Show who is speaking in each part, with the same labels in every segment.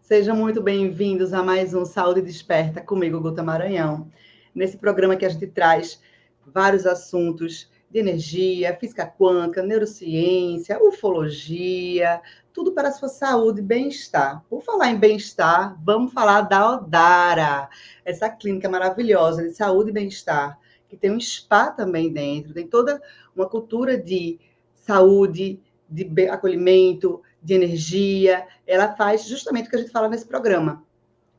Speaker 1: Sejam muito bem-vindos a mais um Saúde Desperta comigo, Guta Maranhão. Nesse programa que a gente traz vários assuntos de energia, física quântica, neurociência, ufologia, tudo para a sua saúde e bem-estar. Por falar em bem-estar, vamos falar da Odara, essa clínica maravilhosa de saúde e bem-estar, que tem um spa também dentro, tem toda uma cultura de saúde, de acolhimento, de energia. Ela faz justamente o que a gente fala nesse programa.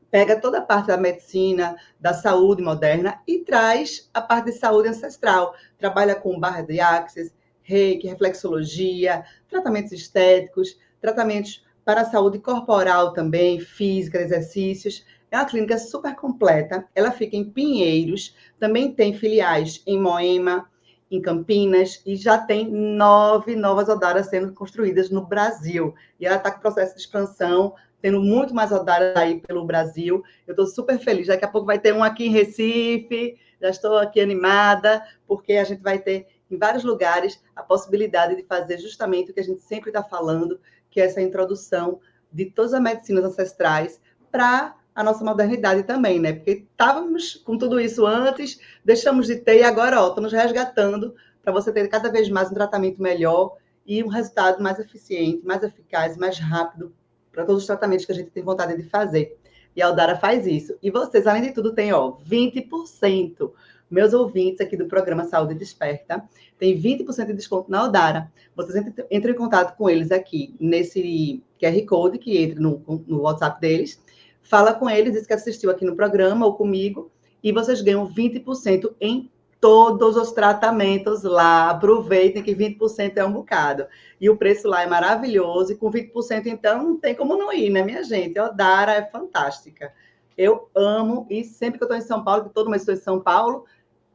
Speaker 1: Pega toda a parte da medicina, da saúde moderna e traz a parte de saúde ancestral. Trabalha com barra de axis, reiki, reflexologia, tratamentos estéticos, tratamentos para a saúde corporal também, física, exercícios. É uma clínica super completa. Ela fica em Pinheiros, também tem filiais em Moema, em Campinas, e já tem 9 novas Odaras sendo construídas no Brasil. E ela está com processo de expansão, tendo muito mais Odaras aí pelo Brasil. Eu estou super feliz. Daqui a pouco vai ter um aqui em Recife. Já estou aqui animada, porque a gente vai ter em vários lugares a possibilidade de fazer justamente o que a gente sempre está falando, que é essa introdução de todas as medicinas ancestrais para a nossa modernidade também, né? Porque estávamos com tudo isso antes, deixamos de ter e agora, estamos resgatando para você ter cada vez mais um tratamento melhor e um resultado mais eficiente, mais eficaz, mais rápido para todos os tratamentos que a gente tem vontade de fazer. E a Odara faz isso. E vocês, além de tudo, têm 20%. Meus ouvintes aqui do programa Saúde Desperta tem 20% de desconto na Odara. Vocês entram em contato com eles aqui nesse QR Code que entra no WhatsApp deles. Fala com eles, diz que assistiu aqui no programa ou comigo, e vocês ganham 20% em todos os tratamentos lá. Aproveitem que 20% é um bocado. E o preço lá é maravilhoso, e com 20%, então, não tem como não ir, né, minha gente? A Odara é fantástica. Eu amo, e sempre que eu estou em São Paulo, que todo mês estou em São Paulo,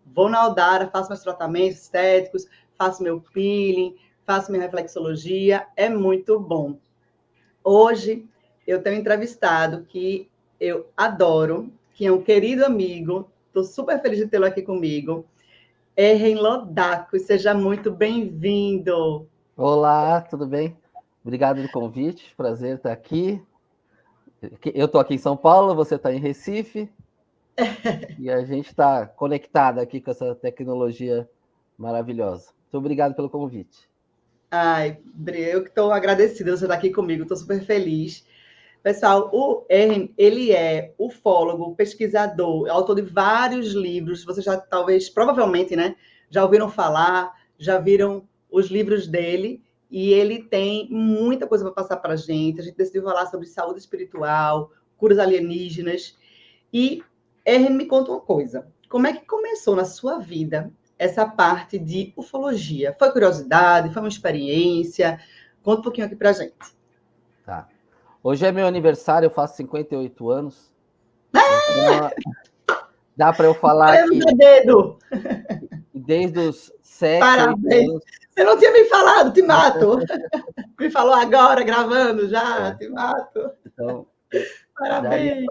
Speaker 1: vou na Odara, faço meus tratamentos estéticos, faço meu peeling, faço minha reflexologia, é muito bom. Hoje, eu tenho um entrevistado que eu adoro, que é um querido amigo, estou super feliz de tê-lo aqui comigo, Erren Lodaco, seja muito bem-vindo.
Speaker 2: Olá, tudo bem? Obrigado pelo convite, prazer estar aqui. Eu estou aqui em São Paulo, você está em Recife, e a gente está conectado aqui com essa tecnologia maravilhosa. Muito obrigado pelo convite.
Speaker 1: Ai, eu que estou agradecida de você estar aqui comigo, estou super feliz. Pessoal, o Erren, ele é ufólogo, pesquisador, autor de vários livros, vocês já talvez, provavelmente, né, já ouviram falar, já viram os livros dele, e ele tem muita coisa para passar para a gente decidiu falar sobre saúde espiritual, curas alienígenas, e Erren, me conta uma coisa, como é que começou na sua vida essa parte de ufologia? Foi curiosidade, foi uma experiência? Conta um pouquinho aqui para a gente.
Speaker 2: Tá. Hoje é meu aniversário, eu faço 58 anos. Então, dá para eu falar que
Speaker 1: dedo.
Speaker 2: desde os 7,
Speaker 1: Parabéns.
Speaker 2: 8 anos...
Speaker 1: Você não tinha me falado, te mato. Me falou agora, gravando já, te mato.
Speaker 2: Então,
Speaker 1: Parabéns.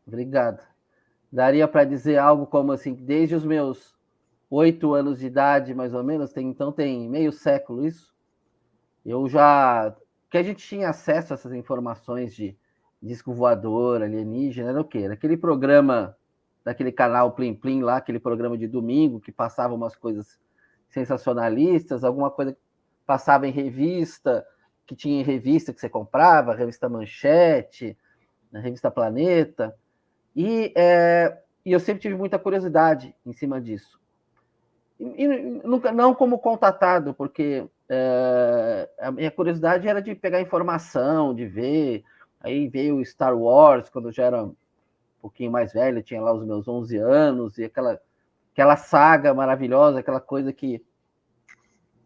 Speaker 2: Obrigado. Daria para dizer algo como assim, desde os meus 8 anos de idade, mais ou menos, então tem meio século isso, que a gente tinha acesso a essas informações de disco voador, alienígena, era o quê? Era aquele programa daquele canal Plim Plim lá, aquele programa de domingo que passava umas coisas sensacionalistas, alguma coisa que passava em revista, que tinha em revista que você comprava, revista Manchete, na revista Planeta, e eu sempre tive muita curiosidade em cima disso. E nunca, não como contatado, porque a minha curiosidade era de pegar informação, de ver. Aí veio o Star Wars, quando eu já era um pouquinho mais velho, tinha lá os meus 11 anos, e aquela saga maravilhosa, aquela coisa que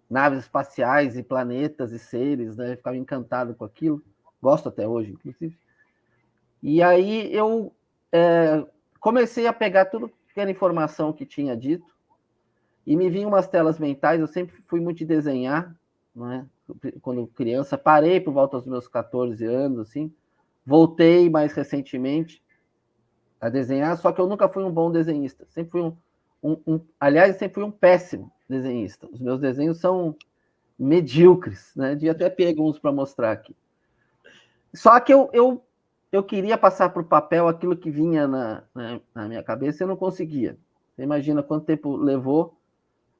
Speaker 2: naves espaciais e planetas e seres, né? Eu ficava encantado com aquilo, gosto até hoje, inclusive. E aí eu comecei a pegar tudo que era informação que tinha dito, e me vinham umas telas mentais. Eu sempre fui muito de desenhar, né? Quando criança, parei por volta dos meus 14 anos, assim, voltei mais recentemente a desenhar, só que eu nunca fui um bom desenhista, sempre fui aliás, sempre fui um péssimo desenhista. Os meus desenhos são medíocres, né? Devia até pegar uns para mostrar aqui. Só que eu eu queria passar para o papel aquilo que vinha na minha cabeça e eu não conseguia. Você imagina quanto tempo levou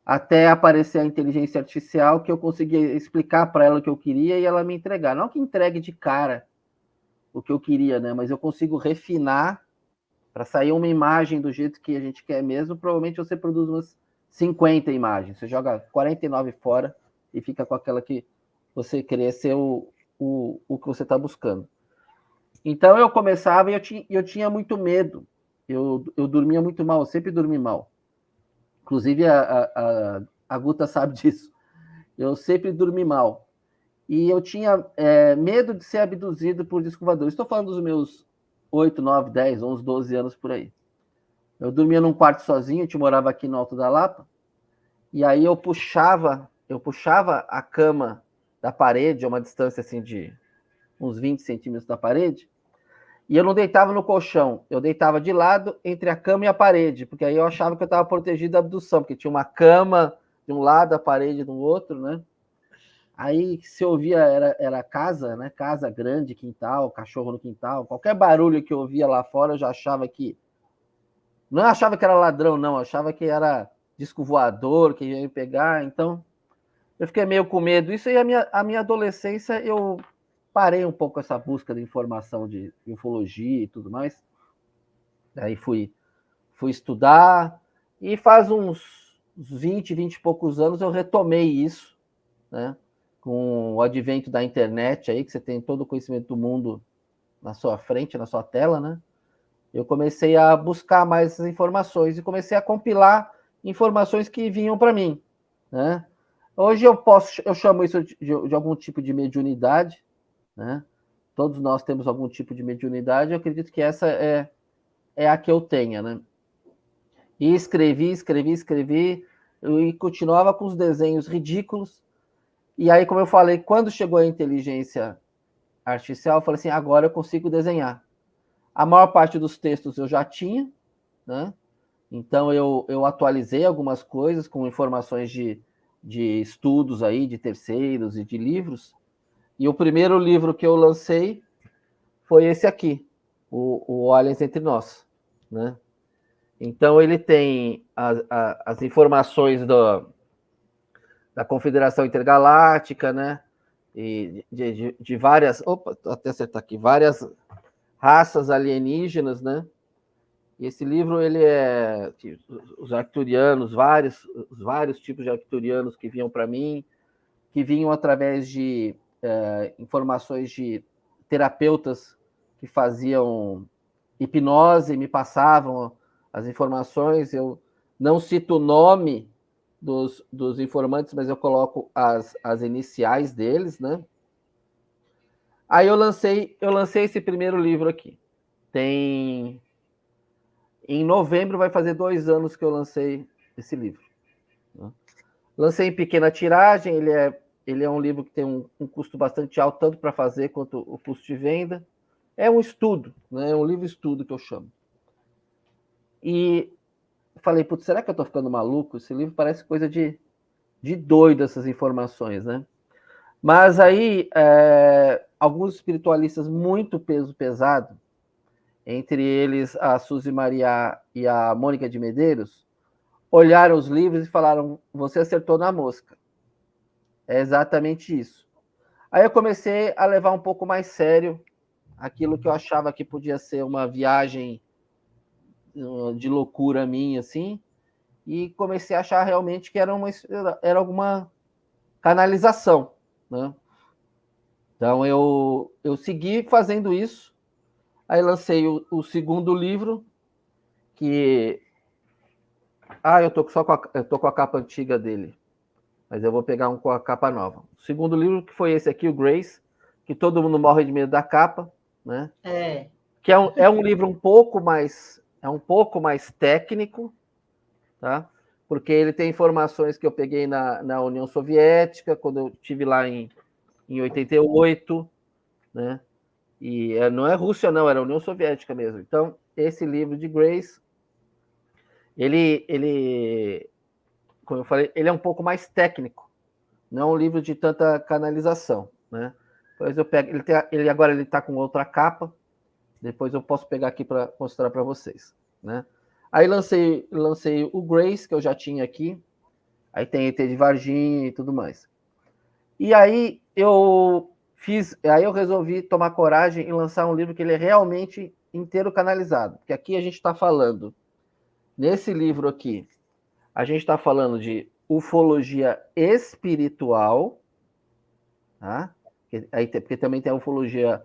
Speaker 2: até aparecer a inteligência artificial que eu conseguia explicar para ela o que eu queria e ela me entregar. Não que entregue de cara o que eu queria, né? Mas eu consigo refinar para sair uma imagem do jeito que a gente quer mesmo. Provavelmente você produz umas 50 imagens. Você joga 49 fora e fica com aquela que você queria ser o que você está buscando. Então eu começava e eu tinha muito medo. Eu dormia muito mal, eu sempre dormi mal. Inclusive a Guta sabe disso. Eu sempre dormi mal. E eu tinha medo de ser abduzido por disco voador. Estou falando dos meus 8, 9, 10, 11, 12 anos por aí. Eu dormia num quarto sozinho, a gente morava aqui no Alto da Lapa, e aí eu puxava a cama da parede, a uma distância assim de uns 20 centímetros da parede, e eu não deitava no colchão, eu deitava de lado entre a cama e a parede, porque aí eu achava que eu estava protegido da abdução, porque tinha uma cama de um lado, a parede do outro, né? Aí se eu ouvia, era casa, né? Casa grande, quintal, cachorro no quintal, qualquer barulho que eu ouvia lá fora, eu já achava que... Não achava que era ladrão, não, achava que era disco voador, que ia me pegar, então eu fiquei meio com medo. Isso aí, a minha adolescência, eu parei um pouco essa busca de informação de ufologia e tudo mais. Aí fui estudar, e faz uns 20 e poucos anos eu retomei isso, né? Com o advento da internet aí, que você tem todo o conhecimento do mundo na sua frente, na sua tela, né? Eu comecei a buscar mais essas informações e comecei a compilar informações que vinham para mim, né? Hoje eu chamo isso de algum tipo de mediunidade, né? Todos nós temos algum tipo de mediunidade, eu acredito que essa é a que eu tenha, né? E escrevi, e continuava com os desenhos ridículos. E aí, como eu falei, quando chegou a inteligência artificial, eu falei assim, agora eu consigo desenhar. A maior parte dos textos eu já tinha, né? Então eu atualizei algumas coisas com informações de estudos aí, de terceiros e de livros. E o primeiro livro que eu lancei foi esse aqui, o Aliens Entre Nós, né? Então ele tem as informações da Confederação Intergaláctica, né? E de várias, até acertar aqui, várias raças alienígenas, né? E esse livro, ele os arcturianos, os vários tipos de arcturianos que vinham para mim, que vinham através de informações de terapeutas que faziam hipnose, me passavam as informações. Eu não cito o nome dos informantes, mas eu coloco as iniciais deles, né? Aí eu lancei esse primeiro livro aqui. Em novembro vai fazer 2 anos que eu lancei esse livro, né? Lancei em pequena tiragem, ele é um livro que tem um custo bastante alto, tanto para fazer quanto o custo de venda. É um estudo, né? É um livro-estudo que eu chamo. E falei, putz, será que eu estou ficando maluco? Esse livro parece coisa de doido, essas informações, né? Mas aí, alguns espiritualistas muito peso pesado, entre eles a Suzy Maria e a Mônica de Medeiros, olharam os livros e falaram, você acertou na mosca. É exatamente isso. Aí eu comecei a levar um pouco mais sério aquilo que eu achava que podia ser uma viagem de loucura minha, assim, e comecei a achar realmente que era alguma canalização, né? Então eu segui fazendo isso. Aí lancei o segundo livro, que eu tô com a capa antiga dele, mas eu vou pegar um com a capa nova. O segundo livro, que foi esse aqui, o Grace, que todo mundo morre de medo da capa, né? Que é um livro um pouco mais técnico, tá? Porque ele tem informações que eu peguei na União Soviética, quando eu estive lá em 88, né? E não é Rússia, não, era a União Soviética mesmo. Então, esse livro de Grace, ele, como eu falei, ele é um pouco mais técnico, não é um livro de tanta canalização, né? Depois eu pego, agora ele está com outra capa, Depois eu posso pegar aqui para mostrar para vocês, né? Aí lancei o Grace, que eu já tinha aqui. Aí tem ET de Varginha e tudo mais. E aí eu resolvi tomar coragem e lançar um livro que ele é realmente inteiro canalizado. Porque aqui a gente está falando, nesse livro aqui, a gente está falando de ufologia espiritual, tá? Porque também tem a ufologia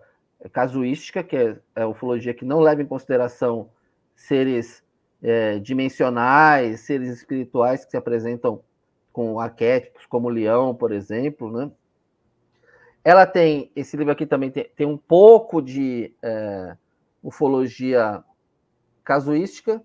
Speaker 2: casuística, que é a ufologia que não leva em consideração seres dimensionais, seres espirituais que se apresentam com arquétipos, como o leão, por exemplo, né? Ela tem, esse livro aqui também tem um pouco de ufologia casuística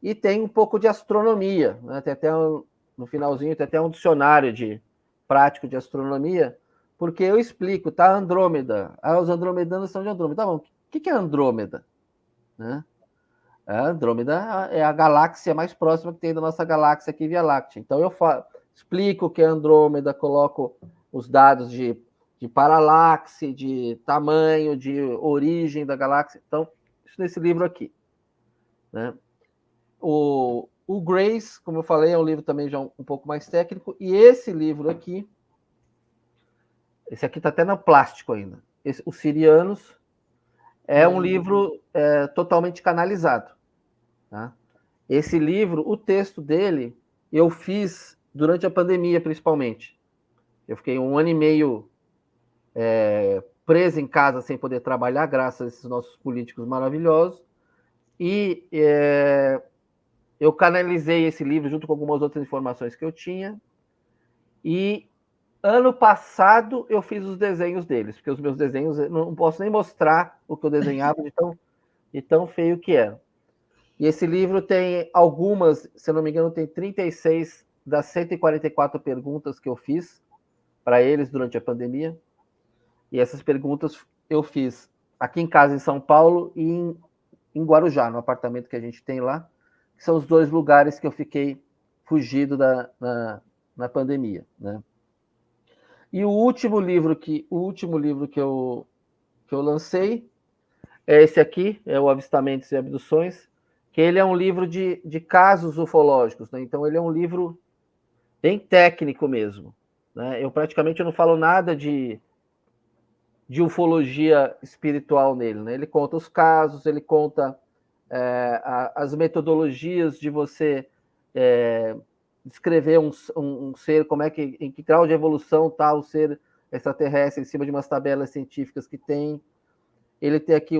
Speaker 2: e tem um pouco de astronomia, né? Tem até no finalzinho tem até um dicionário prático de astronomia, porque eu explico, tá? Andrômeda. Os andromedanos são de Andrômeda. Tá bom, o que é Andrômeda? Né? A Andrômeda é a galáxia mais próxima que tem da nossa galáxia aqui, Via Láctea. Então eu explico o que é Andrômeda, coloco os dados de paralaxe, de tamanho, de origem da galáxia. Então, isso nesse livro aqui. Né? O Grace, como eu falei, é um livro também já um pouco mais técnico. E esse livro aqui, esse aqui está até no plástico ainda. O Sirianos é um livro totalmente canalizado. Tá? Esse livro, o texto dele, eu fiz durante a pandemia, principalmente. Eu fiquei 1 ano e meio preso em casa sem poder trabalhar, graças a esses nossos políticos maravilhosos. E eu canalizei esse livro junto com algumas outras informações que eu tinha. E ano passado eu fiz os desenhos deles, porque os meus desenhos, eu não posso nem mostrar o que eu desenhava de tão feio que era. E esse livro tem algumas, se eu não me engano, tem 36 das 144 perguntas que eu fiz para eles durante a pandemia. E essas perguntas eu fiz aqui em casa, em São Paulo, e em Guarujá, no apartamento que a gente tem lá, que são os 2 lugares que eu fiquei fugido na pandemia. Né? E o último livro que eu lancei é esse aqui, é o Avistamentos e Abduções, que ele é um livro de casos ufológicos. Né? Então, ele é um livro bem técnico mesmo. Né? Eu praticamente não falo nada de ufologia espiritual nele. Né? Ele conta os casos, ele conta as metodologias de você descrever um ser, em que grau de evolução está o ser extraterrestre, em cima de umas tabelas científicas que tem. Ele tem aqui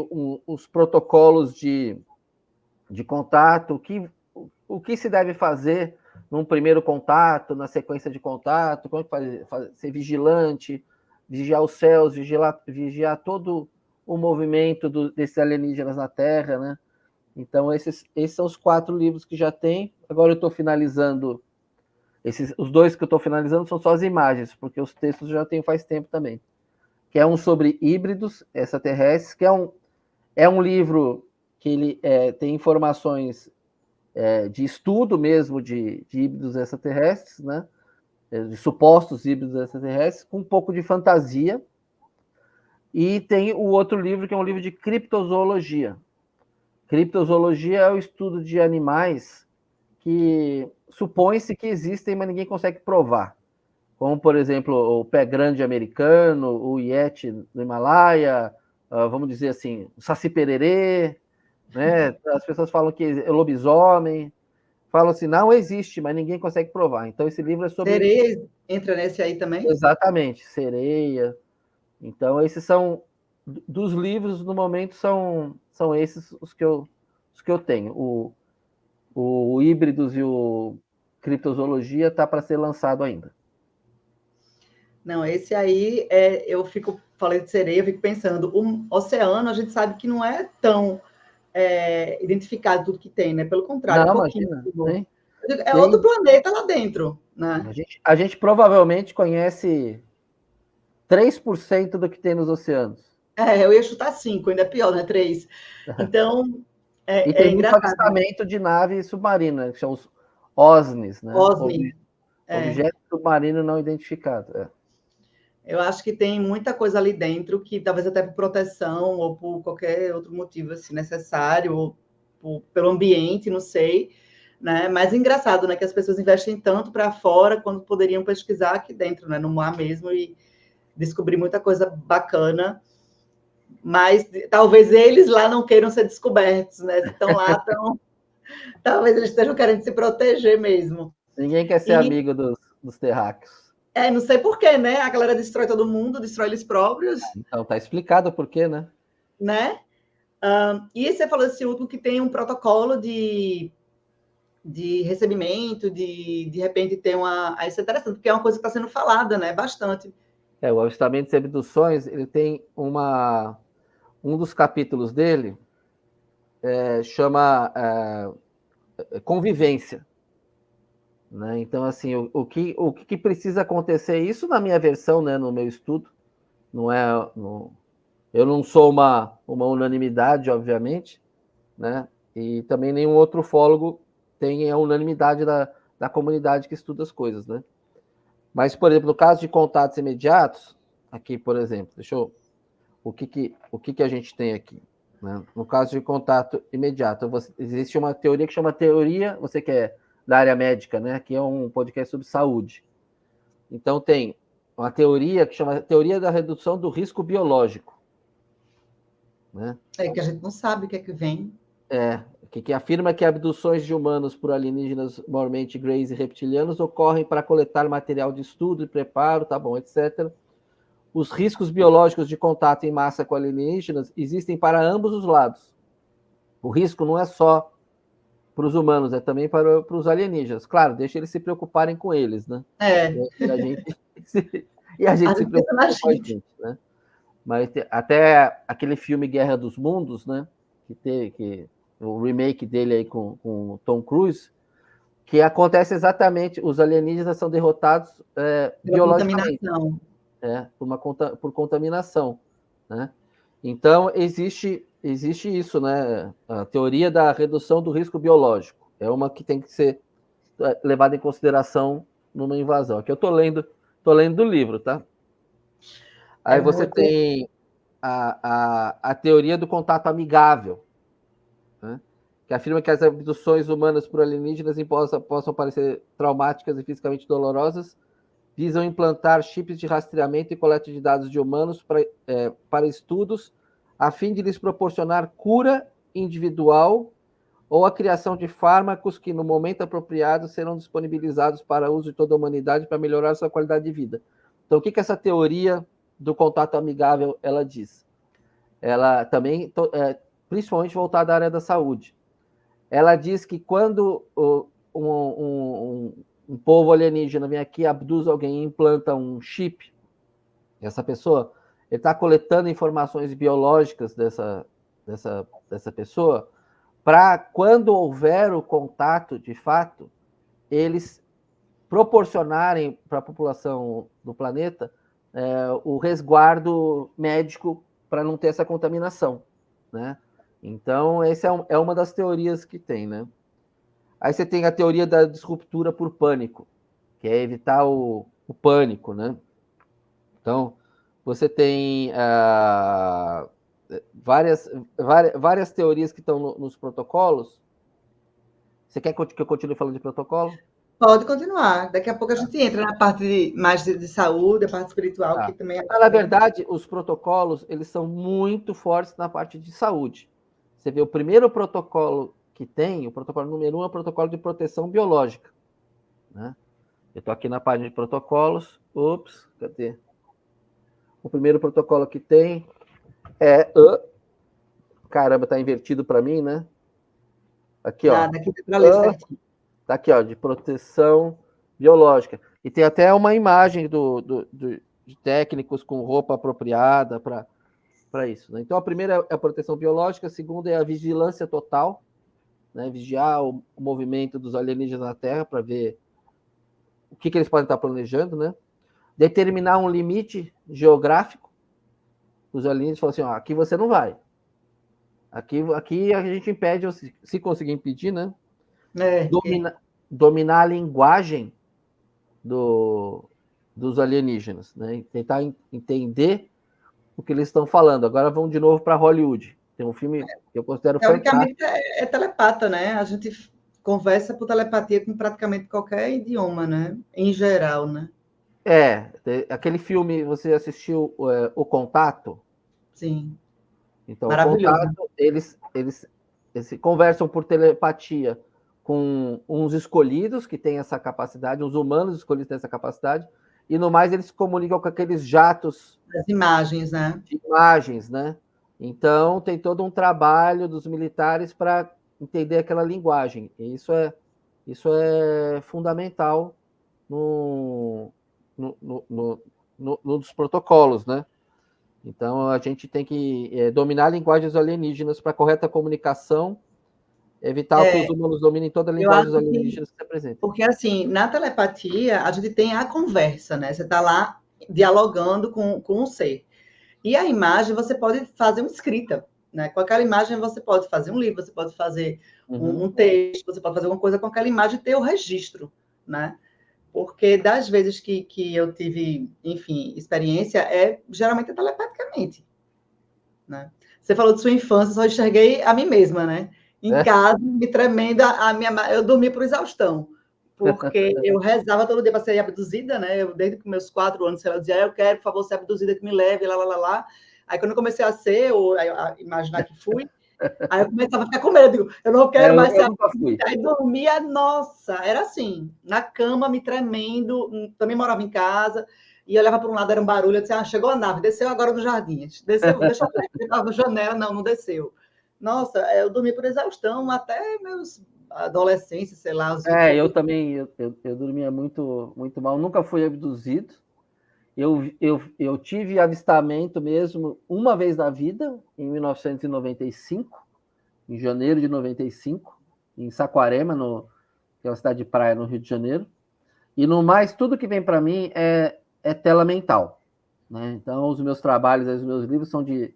Speaker 2: os protocolos de contato, o que se deve fazer num primeiro contato, na sequência de contato, como ser vigilante, vigiar os céus, vigiar todo o movimento desses alienígenas na Terra, né? Então, esses são os 4 livros que já tem. Agora eu estou finalizando. Os 2 que eu estou finalizando são só as imagens, porque os textos já tenho faz tempo também. Que é um sobre híbridos extraterrestres, que é um livro que ele tem informações de estudo mesmo de híbridos extraterrestres, né? De supostos híbridos extraterrestres, com um pouco de fantasia. E tem o outro livro, que é um livro de criptozoologia. Criptozoologia é o estudo de animais que supõe-se que existem, mas ninguém consegue provar. Como, por exemplo, o pé grande americano, o Yeti no Himalaia, vamos dizer assim, o Saci Pererê, né? As pessoas falam que é lobisomem, falam assim, não existe, mas ninguém consegue provar. Então, esse livro é sobre...
Speaker 1: Sereia entra nesse aí também?
Speaker 2: Exatamente, sereia. Então, esses são... Dos livros, no momento, são esses os que eu tenho. O Híbridos e o Criptozoologia está para ser lançado ainda.
Speaker 1: Não, esse aí, eu falei de sereia, eu fico pensando, o oceano, a gente sabe que não é tão identificado tudo que tem, né? Pelo contrário,
Speaker 2: Não,
Speaker 1: pouquinho.
Speaker 2: imagina.
Speaker 1: É outro planeta lá dentro, né?
Speaker 2: A gente provavelmente conhece 3% do que tem nos oceanos.
Speaker 1: Eu ia chutar 5, ainda é pior, né? 3. Então,
Speaker 2: e tem muito
Speaker 1: engraçado.
Speaker 2: avistamento de nave submarina, que são os OSNIs, né?
Speaker 1: OSNI.
Speaker 2: Objeto submarino não identificado.
Speaker 1: Eu acho que tem muita coisa ali dentro que talvez até por proteção ou por qualquer outro motivo assim, necessário, ou pelo ambiente, não sei, né? Mas engraçado, né, que as pessoas investem tanto para fora quando poderiam pesquisar aqui dentro, né, no mar mesmo e descobrir muita coisa bacana. Mas talvez eles lá não queiram ser descobertos, né? Se estão lá, talvez eles estejam querendo se proteger mesmo.
Speaker 2: Ninguém quer ser amigo dos terráqueos.
Speaker 1: Não sei porquê, né? A galera destrói todo mundo, destrói eles próprios.
Speaker 2: Então, tá explicado por quê, né?
Speaker 1: Né? E você falou esse último que tem um protocolo de recebimento, de repente ter uma... Isso é interessante, porque é uma coisa que está sendo falada, né? Bastante.
Speaker 2: O avistamento de abduções, ele tem um dos capítulos dele chama convivência. Né? Então, assim, o que precisa acontecer, isso na minha versão, né, no meu estudo, não é... eu não sou uma unanimidade, obviamente, né? E também nenhum outro ufólogo tem a unanimidade da comunidade que estuda as coisas, né? Mas, por exemplo, no caso de contatos imediatos, aqui, por exemplo, o que a gente tem aqui? Né? No caso de contato imediato, existe uma teoria que chama teoria, você que é da área médica, né? Aqui é um podcast sobre saúde. Então, tem uma teoria que chama teoria da redução do risco biológico. Né?
Speaker 1: Que a gente não sabe o que é que vem.
Speaker 2: Que afirma que abduções de humanos por alienígenas, mormente greys e reptilianos, ocorrem para coletar material de estudo e preparo, tá bom, etc. Os riscos biológicos de contato em massa com alienígenas existem para ambos os lados. O risco não é só para os humanos, é também para os alienígenas. Claro, deixa eles se preocuparem com eles, né? E a gente se preocupa com a gente, né? Mas até aquele filme Guerra dos Mundos, né? O remake dele aí com o Tom Cruise, que acontece exatamente, os alienígenas são derrotados biologicamente. Contaminação. Por contaminação, né? Então, existe isso, né? A teoria da redução do risco biológico. É uma que tem que ser levada em consideração numa invasão. Aqui eu estou lendo do livro, tá? Aí você tem a teoria do contato amigável, né? Que afirma que as abduções humanas por alienígenas possam parecer traumáticas e fisicamente dolorosas, visam implantar chips de rastreamento e coleta de dados de humanos para estudos, a fim de lhes proporcionar cura individual ou a criação de fármacos que, no momento apropriado, serão disponibilizados para uso de toda a humanidade para melhorar sua qualidade de vida. Então, o que essa teoria do contato amigável ela diz? Ela também, principalmente voltada à área da saúde, ela diz que quando um povo alienígena vem aqui, abduz alguém e implanta um chip, essa pessoa, ele está coletando informações biológicas dessa pessoa, para quando houver o contato, de fato, eles proporcionarem para a população do planeta o resguardo médico para não ter essa contaminação, né? Então, essa é uma das teorias que tem, né? Aí você tem a teoria da disruptura por pânico, que é evitar o pânico, né? Então, você tem várias teorias que estão nos protocolos. Você quer que eu continue falando de protocolo?
Speaker 1: Pode continuar. Daqui a pouco a gente entra na parte mais de saúde, a parte espiritual, que também é...
Speaker 2: Na verdade, os protocolos, eles são muito fortes na parte de saúde. Você vê o primeiro protocolo que tem, o protocolo número 1 é o protocolo de proteção biológica. Né? Eu estou aqui na página de protocolos. Ops, cadê? O primeiro protocolo que tem é... Caramba, está invertido para mim, né? Aqui, ó.
Speaker 1: Daqui para ler certinho.
Speaker 2: Tá aqui, ó, de proteção biológica. E tem até uma imagem de técnicos com roupa apropriada para isso. Né? Então, a primeira é a proteção biológica, a segunda é a vigilância total, né? Vigiar o movimento dos alienígenas na Terra para ver o que eles podem estar planejando, né? Determinar um limite geográfico. Os alienígenas falam assim, ó, aqui você não vai. Aqui a gente impede, se conseguir impedir, né? Dominar a linguagem dos alienígenas, né? E tentar entender o que eles estão falando. Agora vamos de novo para Hollywood. Tem um filme que eu considero
Speaker 1: Teoricamente
Speaker 2: fantástico.
Speaker 1: é telepata, né? A gente conversa por telepatia com praticamente qualquer idioma, né? Em geral, né?
Speaker 2: Aquele filme, você assistiu O Contato?
Speaker 1: Sim,
Speaker 2: Então, O
Speaker 1: maravilhoso.
Speaker 2: Contato, eles conversam por telepatia com uns escolhidos que têm essa capacidade, uns humanos escolhidos que têm essa capacidade, e no mais eles se comunicam com aqueles jatos
Speaker 1: As imagens, né?
Speaker 2: de imagens, né? Então, tem todo um trabalho dos militares para entender aquela linguagem. E isso é fundamental no, nos protocolos, né? Então, a gente tem que dominar linguagens alienígenas para correta comunicação, evitar que os humanos dominem toda a
Speaker 1: Eu
Speaker 2: linguagem
Speaker 1: acho
Speaker 2: dos
Speaker 1: que,
Speaker 2: alienígenas que se apresentem.
Speaker 1: porque assim, na telepatia, a gente tem a conversa, né? Você está lá dialogando com o ser. E a imagem, você pode fazer uma escrita, né? Com aquela imagem, você pode fazer um livro, você pode fazer um texto, você pode fazer alguma coisa com aquela imagem e ter o registro, né? Porque das vezes que eu tive, enfim, experiência, geralmente telepaticamente, né? Você falou de sua infância, só enxerguei a mim mesma, né? Em casa, me tremendo, eu dormi por exaustão, porque eu rezava todo dia para ser abduzida, né? Desde os meus 4 anos, eu dizia, eu quero, por favor, ser abduzida, que me leve, lá, lá, lá, lá. Aí, quando eu comecei a ser, ou a imaginar que fui, aí eu começava a ficar com medo, eu não quero mais ser
Speaker 2: Eu nunca fui.
Speaker 1: abduzida. Aí dormia, nossa, era assim, na cama, me tremendo, também morava em casa, e olhava para um lado, era um barulho, eu disse, chegou a nave, desceu agora no jardim, desceu, deixa eu ver, estava na janela, não desceu. Nossa, eu dormi por exaustão até meus adolescência, sei lá, os 20
Speaker 2: Eu também, eu dormia muito, muito mal, nunca fui abduzido. Eu tive avistamento mesmo uma vez na vida, em 1995, em janeiro de 95, em Saquarema, que é uma cidade de praia no Rio de Janeiro. E no mais, tudo que vem para mim é tela mental, né? Então, os meus trabalhos, os meus livros são de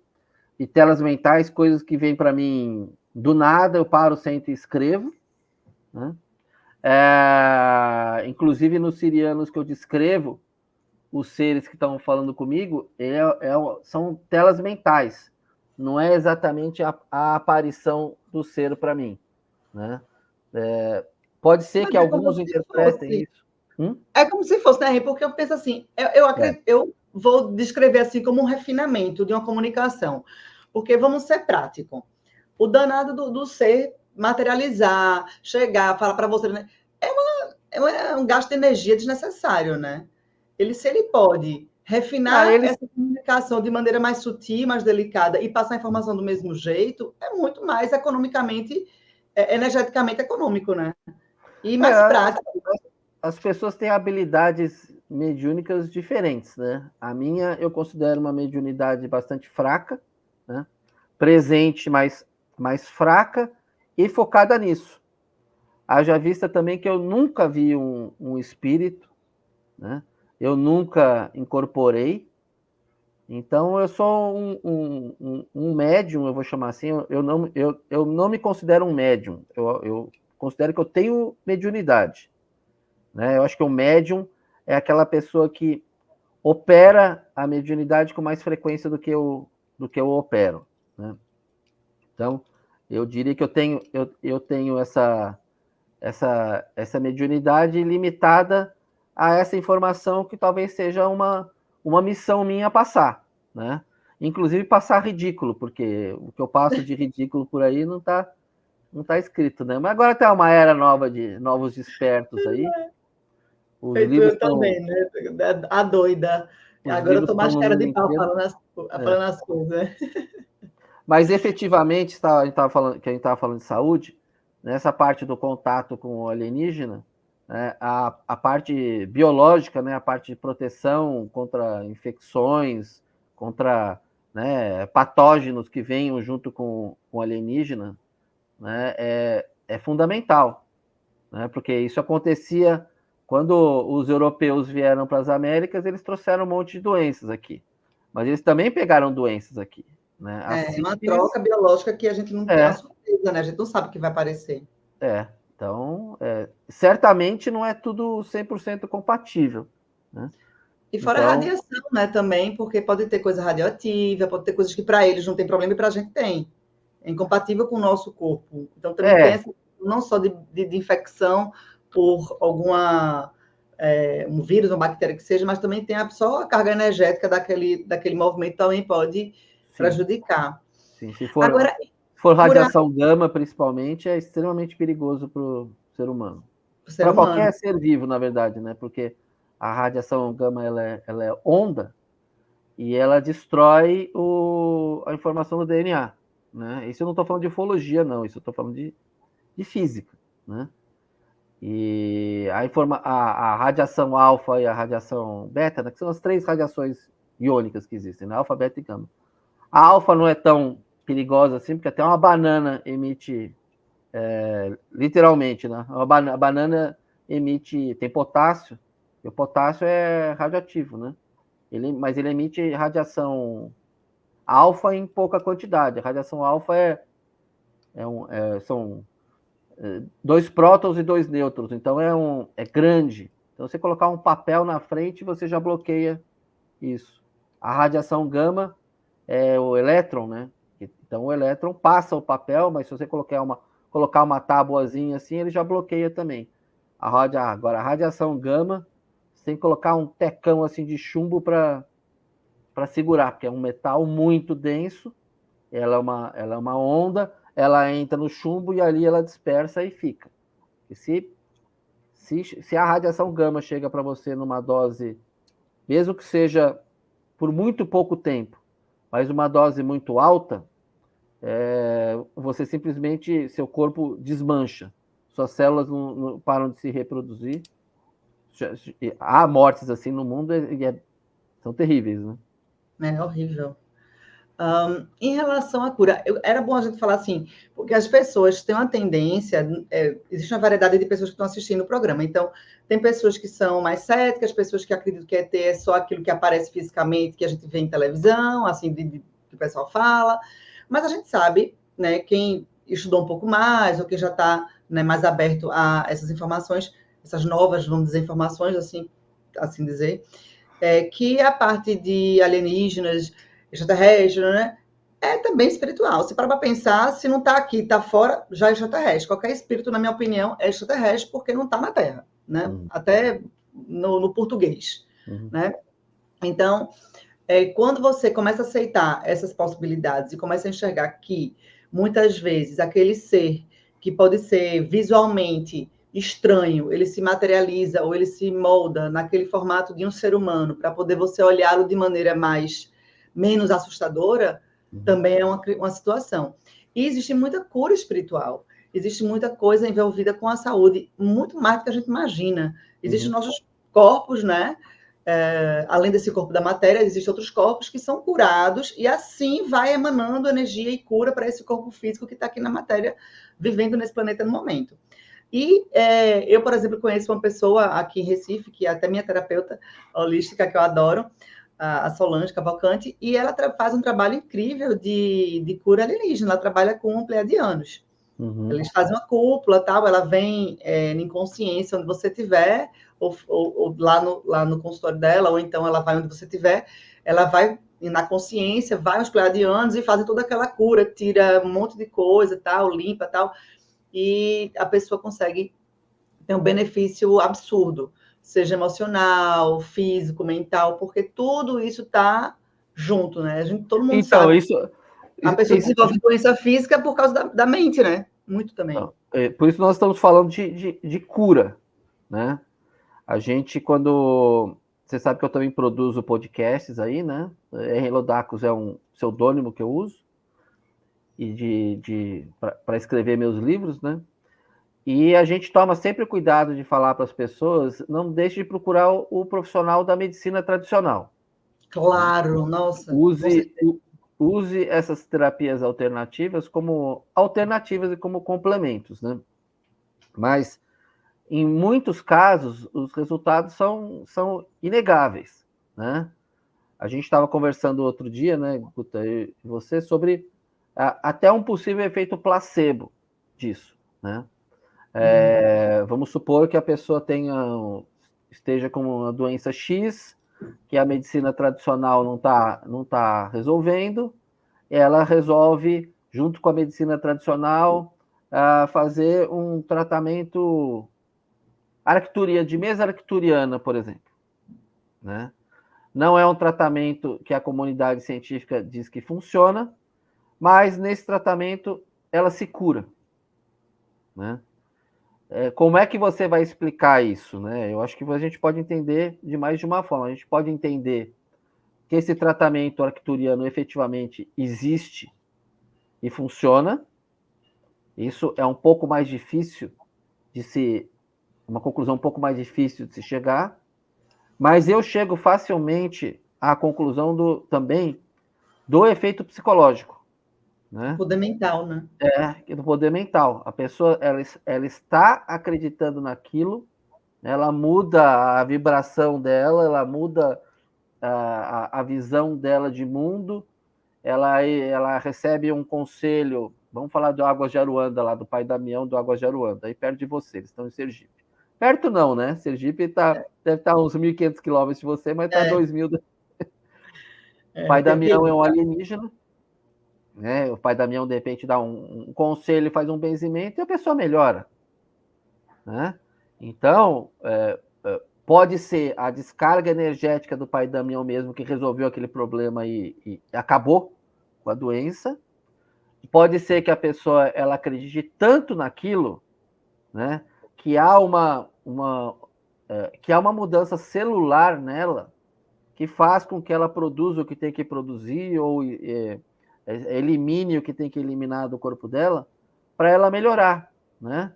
Speaker 2: telas mentais, coisas que vêm para mim do nada, eu paro, sento e escrevo, né? Inclusive nos sirianos que eu descrevo, os seres que estão falando comigo são telas mentais, não é exatamente a aparição do ser para mim, né? Pode ser que alguns interpretem isso.
Speaker 1: É como se fosse, né? Porque eu penso assim, eu vou descrever assim como um refinamento de uma comunicação, porque vamos ser práticos. O danado do ser materializar, chegar, falar para você, né? É um gasto de energia desnecessário, né? Se ele pode refinar essa comunicação de maneira mais sutil, mais delicada e passar a informação do mesmo jeito, é muito mais economicamente, energeticamente econômico, né? E mais prático.
Speaker 2: As pessoas têm habilidades mediúnicas diferentes, né? A minha eu considero uma mediunidade bastante fraca, né? Presente, mas mais fraca e focada nisso. Haja vista também que eu nunca vi um espírito, né? Eu nunca incorporei. Então, eu sou um médium, eu vou chamar assim. Eu não me considero um médium. Eu considero que eu tenho mediunidade, né? Eu acho que o médium é aquela pessoa que opera a mediunidade com mais frequência do que eu opero, né? Então, eu diria que eu tenho essa mediunidade limitada a essa informação que talvez seja uma missão minha passar, né? Inclusive passar ridículo, porque o que eu passo de ridículo por aí não tá escrito, né? Mas agora tem uma era nova de novos despertos aí. Os livros
Speaker 1: Eu
Speaker 2: estão.
Speaker 1: também, né? A doida.
Speaker 2: Os
Speaker 1: Agora eu
Speaker 2: livros
Speaker 1: tô
Speaker 2: estão
Speaker 1: mais
Speaker 2: no
Speaker 1: cara
Speaker 2: mundo
Speaker 1: de pau
Speaker 2: inteiro.
Speaker 1: falando as coisas.
Speaker 2: Mas efetivamente, a gente estava falando de saúde, nessa parte do contato com o alienígena, né, a parte biológica, né, a parte de proteção contra infecções, contra, né, patógenos que venham junto com o alienígena, né, é fundamental, né, porque isso acontecia quando os europeus vieram para as Américas, eles trouxeram um monte de doenças aqui, mas eles também pegaram doenças aqui. Né?
Speaker 1: É uma troca biológica que a gente não tem a certeza, né? A gente não sabe o que vai aparecer.
Speaker 2: Então, certamente não é tudo 100% compatível, né?
Speaker 1: E fora a
Speaker 2: Então,
Speaker 1: radiação, né, também, porque pode ter coisa radioativa, pode ter coisas que para eles não tem problema e para a gente tem. É incompatível com o nosso corpo. Então também tem essa, não só de infecção por alguma um vírus, uma bactéria que seja, mas também tem só a carga energética daquele movimento também pode
Speaker 2: sim,
Speaker 1: prejudicar.
Speaker 2: sim. Se
Speaker 1: Agora,
Speaker 2: for
Speaker 1: curar
Speaker 2: radiação gama, principalmente, é extremamente perigoso para o ser humano.
Speaker 1: o ser
Speaker 2: Para
Speaker 1: humano,
Speaker 2: qualquer ser vivo, na verdade, né? Porque a radiação gama ela é onda e ela destrói a informação do DNA. Né? Isso eu não estou falando de ufologia, não. Isso eu estou falando de física. Né? E a radiação alfa e a radiação beta, né, que são as três radiações iônicas que existem, né? Alfa, beta e gama. A alfa não é tão perigosa assim, porque até uma banana emite, literalmente, né? A banana emite, tem potássio, e o potássio é radioativo, né? Mas ele emite radiação alfa em pouca quantidade. A radiação alfa são dois prótons e dois nêutrons, então é grande. Então, você colocar um papel na frente, você já bloqueia isso. A radiação gama é o elétron, né? Então, o elétron passa o papel, mas se você colocar uma tábuazinha assim, ele já bloqueia também. Agora, a radiação gama, você tem que colocar um tecão assim de chumbo para segurar, porque é um metal muito denso, ela é uma onda, ela entra no chumbo e ali ela dispersa e fica. E se a radiação gama chega para você numa dose, mesmo que seja por muito pouco tempo, mas uma dose muito alta, você simplesmente, seu corpo desmancha. Suas células não param de se reproduzir. Há mortes assim no mundo são terríveis, né?
Speaker 1: é horrível. Em relação à cura, era bom a gente falar assim, porque as pessoas têm uma tendência, existe uma variedade de pessoas que estão assistindo o programa, então tem pessoas que são mais céticas, pessoas que acreditam que ET é só aquilo que aparece fisicamente, que a gente vê em televisão, assim, que o pessoal fala, mas a gente sabe, né, quem estudou um pouco mais, ou quem já está, né, mais aberto a essas informações, essas novas, vamos dizer, informações, assim dizer, que a parte de alienígenas, extraterrestre, né? É também espiritual. Se para pensar, se não está aqui, está fora, já é extraterrestre. Qualquer espírito, na minha opinião, é extraterrestre porque não está na Terra, né? Até no português,
Speaker 2: Uhum.
Speaker 1: né? Então, quando você começa a aceitar essas possibilidades e começa a enxergar que, muitas vezes, aquele ser que pode ser visualmente estranho, ele se materializa ou ele se molda naquele formato de um ser humano para poder você olhá-lo de maneira menos assustadora, também é uma situação. E existe muita cura espiritual, existe muita coisa envolvida com a saúde, muito mais do que a gente imagina. Existem nossos corpos, né? Além desse corpo da matéria, existem outros corpos que são curados e assim vai emanando energia e cura para esse corpo físico que está aqui na matéria, vivendo nesse planeta no momento. E eu, por exemplo, conheço uma pessoa aqui em Recife, que é até minha terapeuta holística, que eu adoro, a Solange Cavalcante, e ela faz um trabalho incrível de cura alienígena, ela trabalha com pleiadianos. Eles fazem uma cúpula, tal, ela vem em consciência onde você estiver, ou lá no consultório dela, ou então ela vai onde você estiver, ela vai na consciência, vai aos pleiadianos e faz toda aquela cura, tira um monte de coisa, tal, limpa, tal, e a pessoa consegue ter um benefício absurdo, seja emocional, físico, mental, porque tudo isso está junto, né? Todo mundo
Speaker 2: Então,
Speaker 1: sabe. A pessoa desenvolve doença física por causa da mente, né? Muito também.
Speaker 2: Por isso nós estamos falando de cura, né? A gente, quando... Você sabe que eu também produzo podcasts aí, né? Lodacos é um pseudônimo que eu uso e para escrever meus livros, né? E a gente toma sempre cuidado de falar para as pessoas, não deixe de procurar o profissional da medicina tradicional.
Speaker 1: Claro, nossa.
Speaker 2: Use essas terapias alternativas como alternativas e como complementos, né? Mas, em muitos casos, os resultados são inegáveis, né? A gente estava conversando outro dia, né, Guta, e você, sobre até um possível efeito placebo disso, né? Vamos supor que a pessoa esteja com uma doença X, que a medicina tradicional não tá resolvendo, ela resolve, junto com a medicina tradicional, fazer um tratamento de mesa arcturiana, por exemplo, né? Não é um tratamento que a comunidade científica diz que funciona, mas nesse tratamento ela se cura, né? Como é que você vai explicar isso, né? Eu acho que a gente pode entender de mais de uma forma. A gente pode entender que esse tratamento arcturiano efetivamente existe e funciona. Isso é um pouco mais difícil uma conclusão um pouco mais difícil de se chegar, mas eu chego facilmente à conclusão também do efeito psicológico, né?
Speaker 1: Poder mental, né?
Speaker 2: Do poder mental. A pessoa ela está acreditando naquilo, ela muda a vibração dela, ela muda a visão dela de mundo, ela recebe um conselho. Vamos falar do Águas de Aruanda, lá do Pai Damião do Águas de Aruanda, aí perto de você, eles estão em Sergipe. Perto não, né? Sergipe deve estar uns 1.500 quilômetros de você, mas está 2.000. Pai Damião é um alienígena, né? O Pai Damião, de repente, dá um conselho, faz um benzimento e a pessoa melhora, né? Então, pode ser a descarga energética do Pai Damião mesmo que resolveu aquele problema e acabou com a doença. Pode ser que a pessoa ela acredite tanto naquilo, né, que há que há uma mudança celular nela que faz com que ela produza o que tem que produzir ou elimine o que tem que eliminar do corpo dela para ela melhorar, né?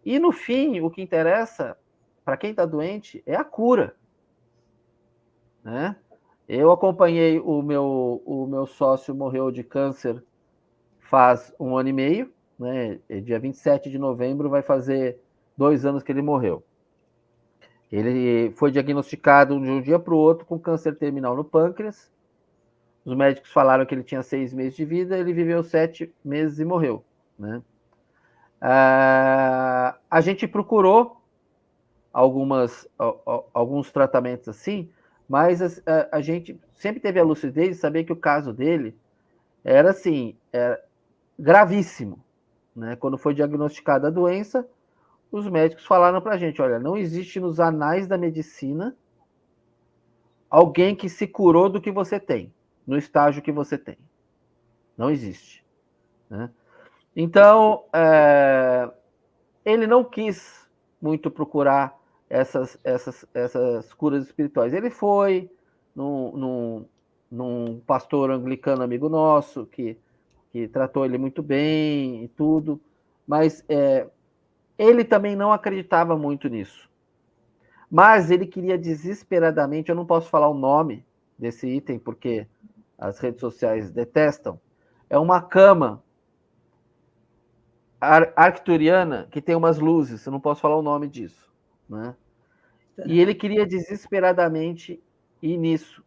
Speaker 2: E no fim, o que interessa para quem está doente é a cura, né? Eu acompanhei o meu sócio morreu de câncer faz 1 ano e meio, né? Dia 27 de novembro vai fazer 2 anos que ele morreu. Ele foi diagnosticado de um dia para o outro com câncer terminal no pâncreas. Os médicos falaram que ele tinha 6 meses de vida, ele viveu 7 meses e morreu, né? A gente procurou alguns tratamentos assim, mas a gente sempre teve a lucidez de saber que o caso dele era assim, gravíssimo, né? Quando foi diagnosticada a doença, os médicos falaram para a gente, olha, não existe nos anais da medicina alguém que se curou do que você tem, no estágio que você tem. Não existe, né? Então, ele não quis muito procurar essas curas espirituais. Ele foi num pastor anglicano amigo nosso, que tratou ele muito bem e tudo, mas ele também não acreditava muito nisso. Mas ele queria desesperadamente, eu não posso falar o nome desse item, porque as redes sociais detestam, é uma cama arcturiana que tem umas luzes, eu não posso falar o nome disso, né? E ele queria desesperadamente ir nisso.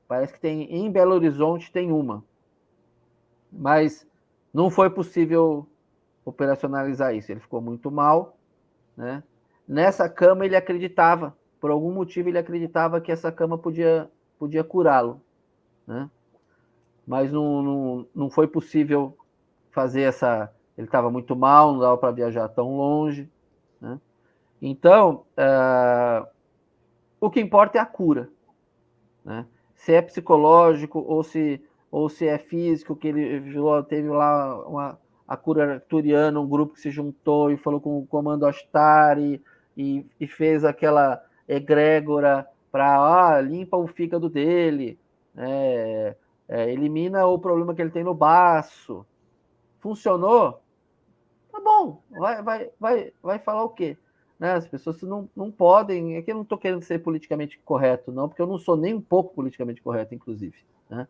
Speaker 2: Parece que tem em Belo Horizonte tem uma, mas não foi possível operacionalizar isso. Ele ficou muito mal, né? Nessa cama ele acreditava, por algum motivo ele acreditava que essa cama podia curá-lo, né? Mas não foi possível fazer essa. Ele estava muito mal, não dava para viajar tão longe, né? Então, o que importa é a cura, né? Se é psicológico ou se é físico, que ele teve lá a cura arcturiana, um grupo que se juntou e falou com o comando Astari e fez aquela egrégora para limpa o fígado dele, elimina o problema que ele tem no baço. Funcionou? Tá bom, vai falar o quê? Né? As pessoas não podem. Aqui eu não estou querendo ser politicamente correto, não, porque eu não sou nem um pouco politicamente correto, inclusive. Né?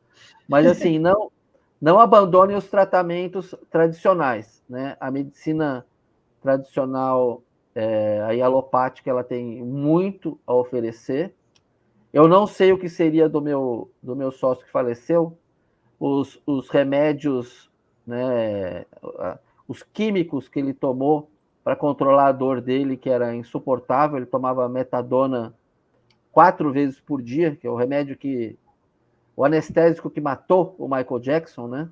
Speaker 2: Mas, assim, não abandonem os tratamentos tradicionais. Né? A medicina tradicional, a alopática, ela tem muito a oferecer. Eu não sei o que seria do meu sócio que faleceu, os remédios, né, os químicos que ele tomou para controlar a dor dele, que era insuportável. Ele tomava metadona 4 vezes por dia, que é o remédio o anestésico que matou o Michael Jackson, né?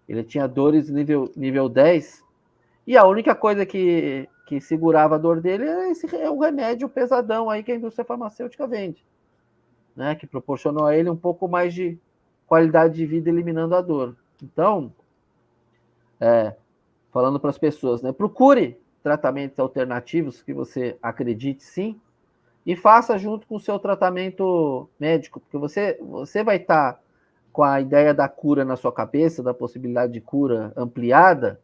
Speaker 2: Ele tinha dores nível 10, e a única coisa que segurava a dor dele é o remédio pesadão aí que a indústria farmacêutica vende, né? Que proporcionou a ele um pouco mais de qualidade de vida eliminando a dor. Então, falando para as pessoas, né? Procure tratamentos alternativos que você acredite sim, e faça junto com o seu tratamento médico, porque você vai estar com a ideia da cura na sua cabeça, da possibilidade de cura ampliada,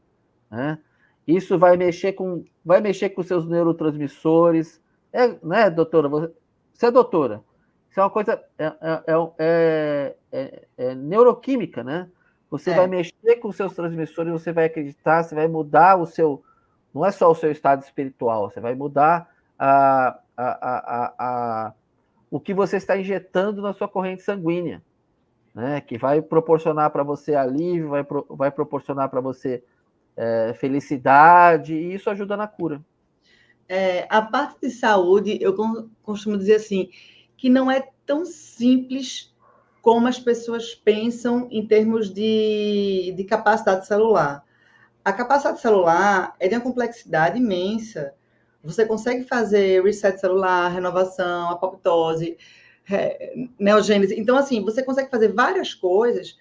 Speaker 2: né? Isso vai mexer com seus neurotransmissores, né, doutora? Você é doutora. Isso é uma coisa neuroquímica, né? Você vai mexer com seus transmissores, você vai acreditar, você vai mudar o seu, não é só o seu estado espiritual, você vai mudar o que você está injetando na sua corrente sanguínea, né? Que vai proporcionar para você alívio, vai proporcionar para você felicidade, e isso ajuda na cura.
Speaker 1: A parte de saúde, eu costumo dizer assim, que não é tão simples como as pessoas pensam em termos de capacidade celular. A capacidade celular é de uma complexidade imensa. Você consegue fazer reset celular, renovação, apoptose, neogênese. Então, assim, você consegue fazer várias coisas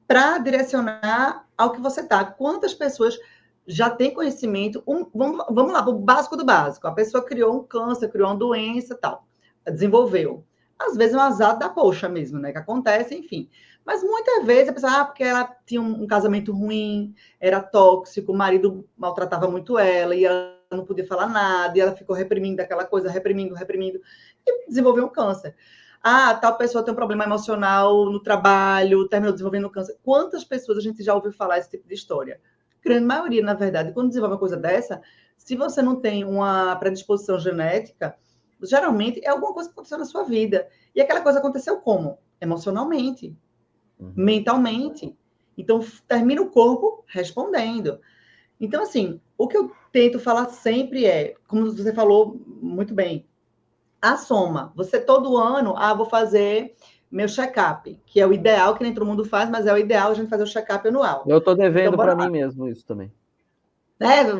Speaker 1: para direcionar ao que você está. Quantas pessoas já têm conhecimento? Vamos lá, o básico do básico. A pessoa criou um câncer, criou uma doença, tal, desenvolveu. Às vezes é um azar da poxa mesmo, né? Que acontece, enfim. Mas muitas vezes a pessoa, porque ela tinha um casamento ruim, era tóxico, o marido maltratava muito ela, e ela não podia falar nada, e ela ficou reprimindo aquela coisa, reprimindo, e desenvolveu um câncer. Tal pessoa tem um problema emocional no trabalho, terminou desenvolvendo câncer. Quantas pessoas a gente já ouviu falar esse tipo de história? Grande maioria, na verdade, quando desenvolve uma coisa dessa, se você não tem uma predisposição genética, geralmente é alguma coisa que aconteceu na sua vida. E aquela coisa aconteceu como? Emocionalmente, mentalmente. Então, termina o corpo respondendo. Então, assim, o que eu tento falar sempre como você falou muito bem, a soma. Você todo ano, vou fazer meu check-up, que é o ideal, que nem todo mundo faz, mas é o ideal a gente fazer o check-up anual.
Speaker 2: Eu estou devendo então, para mim mesmo isso também.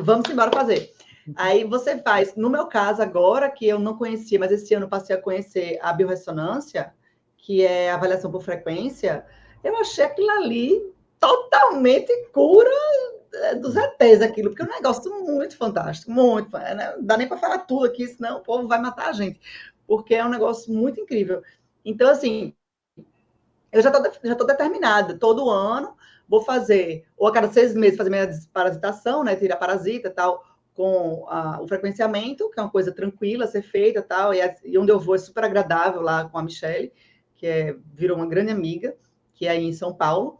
Speaker 1: Vamos embora fazer. Aí você faz, no meu caso agora, que eu não conhecia, mas esse ano passei a conhecer a biorressonância, que é a avaliação por frequência, eu achei aquilo ali totalmente cura dos ETs, aquilo, porque é um negócio muito fantástico, muito, não dá nem para falar tudo aqui, senão o povo vai matar a gente, porque é um negócio muito incrível. Então, assim, eu já estou determinada, todo ano vou fazer, ou a cada 6 meses, fazer minha desparasitação, né, tirar parasita e tal, com o frequenciamento, que é uma coisa tranquila a ser feita tal, e onde eu vou é super agradável lá com a Michelle, que virou uma grande amiga, que é aí em São Paulo,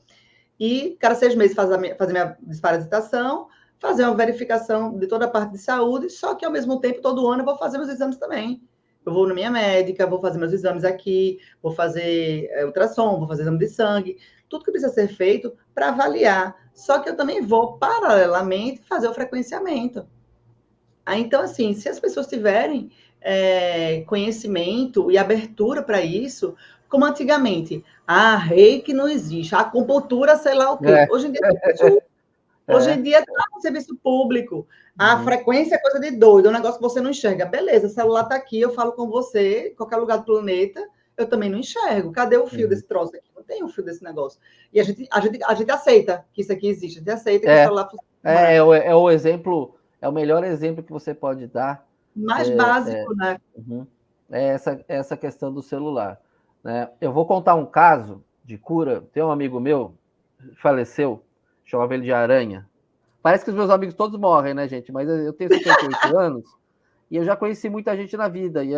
Speaker 1: e cada 6 meses fazer minha desparasitação, fazer uma verificação de toda a parte de saúde, só que ao mesmo tempo, todo ano eu vou fazer meus exames também. Eu vou na minha médica, vou fazer meus exames aqui, vou fazer ultrassom, vou fazer exame de sangue, tudo que precisa ser feito para avaliar. Só que eu também vou, paralelamente, fazer o frequenciamento. Então, assim, se as pessoas tiverem conhecimento e abertura para isso, como antigamente, reiki não existe, a acupuntura, sei lá o quê. Hoje em dia, hoje em dia está no serviço público. A frequência é coisa de doido, é um negócio que você não enxerga. Beleza, o celular está aqui, eu falo com você, em qualquer lugar do planeta, eu também não enxergo. Cadê o fio desse troço aqui? Não tem um fio desse negócio. E a gente aceita que isso aqui existe, a gente aceita que o celular funciona.
Speaker 2: É o exemplo, é o melhor exemplo que você pode dar.
Speaker 1: Mais básico, né?
Speaker 2: É essa questão do celular. Né? Eu vou contar um caso de cura. Tem um amigo meu, faleceu, chamava ele de Aranha. Parece que os meus amigos todos morrem, né, gente? Mas eu tenho 58 anos e eu já conheci muita gente na vida. E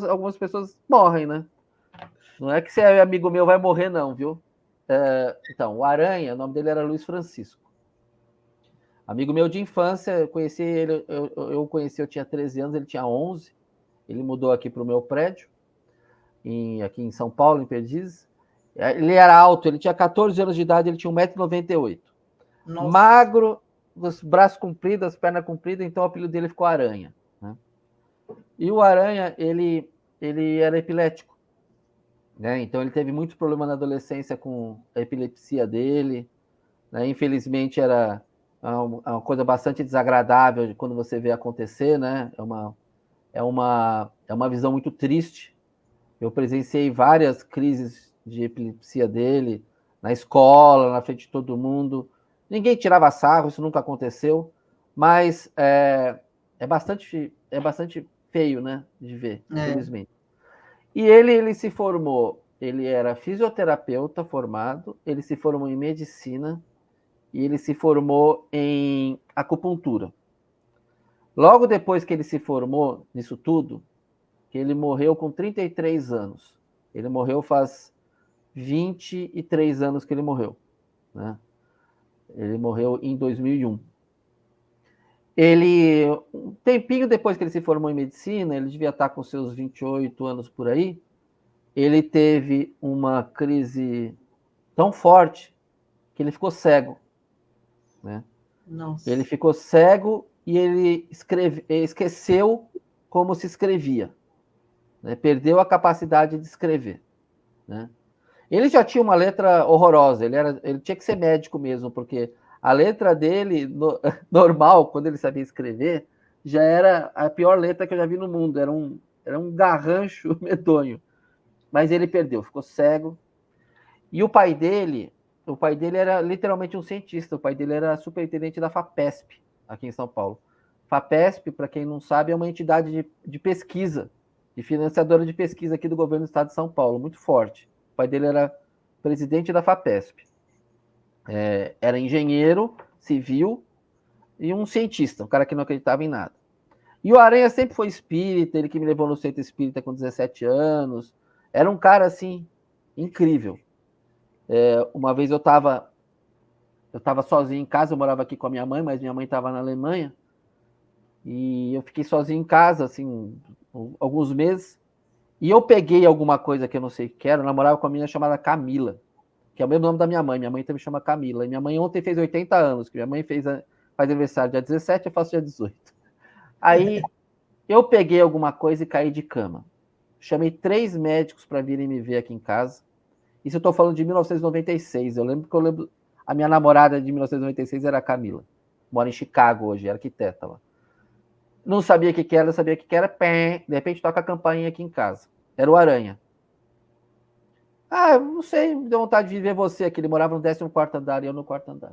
Speaker 2: algumas pessoas morrem, né? Não é que se é amigo meu vai morrer, não, viu? Então, o Aranha, o nome dele era Luiz Francisco. Amigo meu de infância, eu conheci ele, eu tinha 13 anos, ele tinha 11. Ele mudou aqui para o meu prédio, aqui em São Paulo, em Perdizes. Ele era alto, ele tinha 14 anos de idade, ele tinha 1,98 m. Magro, os braços compridos, as pernas compridas, então o apelido dele ficou Aranha. Né? E o Aranha, ele ele era epilético, né? Então ele teve muito problema na adolescência com a epilepsia dele, né? Infelizmente era uma coisa bastante desagradável quando você vê acontecer, né? É uma visão muito triste. Eu presenciei várias crises de epilepsia dele na escola, na frente de todo mundo. Ninguém tirava sarro, isso nunca aconteceu, mas é bastante feio, né, de ver, infelizmente. E ele se formou, ele era fisioterapeuta formado, ele se formou em medicina e ele se formou em acupuntura. Logo depois que ele se formou nisso tudo, que ele morreu com 33 anos. Ele morreu faz 23 anos que ele morreu, né? Ele morreu em 2001. Ele, um tempinho depois que ele se formou em medicina, ele devia estar com seus 28 anos por aí, ele teve uma crise tão forte que ele ficou cego, né?
Speaker 1: Nossa.
Speaker 2: Ele ficou cego e ele esqueceu como se escrevia, né? Perdeu a capacidade de escrever, né? Ele já tinha uma letra horrorosa, ele tinha que ser médico mesmo, porque a letra dele, normal, quando ele sabia escrever, já era a pior letra que eu já vi no mundo, era um garrancho medonho. Mas ele perdeu, ficou cego. E o pai dele era literalmente um cientista, o pai dele era superintendente da FAPESP, aqui em São Paulo. FAPESP, para quem não sabe, é uma entidade de pesquisa, de financiadora de pesquisa aqui do governo do estado de São Paulo, muito forte. O pai dele era presidente da FAPESP. Era engenheiro civil e um cientista, um cara que não acreditava em nada. E o Aranha sempre foi espírita, ele que me levou no centro espírita com 17 anos. Era um cara, assim, incrível. Uma vez eu estava sozinho em casa, eu morava aqui com a minha mãe, mas minha mãe estava na Alemanha. E eu fiquei sozinho em casa, assim, alguns meses. E eu peguei alguma coisa que eu não sei o que era. Eu namorava com uma menina chamada Camila, que é o mesmo nome da minha mãe. Minha mãe também chama Camila. E minha mãe ontem fez 80 anos, que minha mãe faz aniversário dia 17, eu faço dia 18. Aí eu peguei alguma coisa e caí de cama. Chamei 3 médicos para virem me ver aqui em casa. Isso eu estou falando de 1996. Eu lembro a minha namorada de 1996 era a Camila. Mora em Chicago hoje, é arquiteta lá. Não sabia o que era, sabia o que era. Pé, de repente toca a campainha aqui em casa. Era o Aranha. Ah, não sei, me deu vontade de ver você aqui. Ele morava no 14º andar e eu no 4º andar.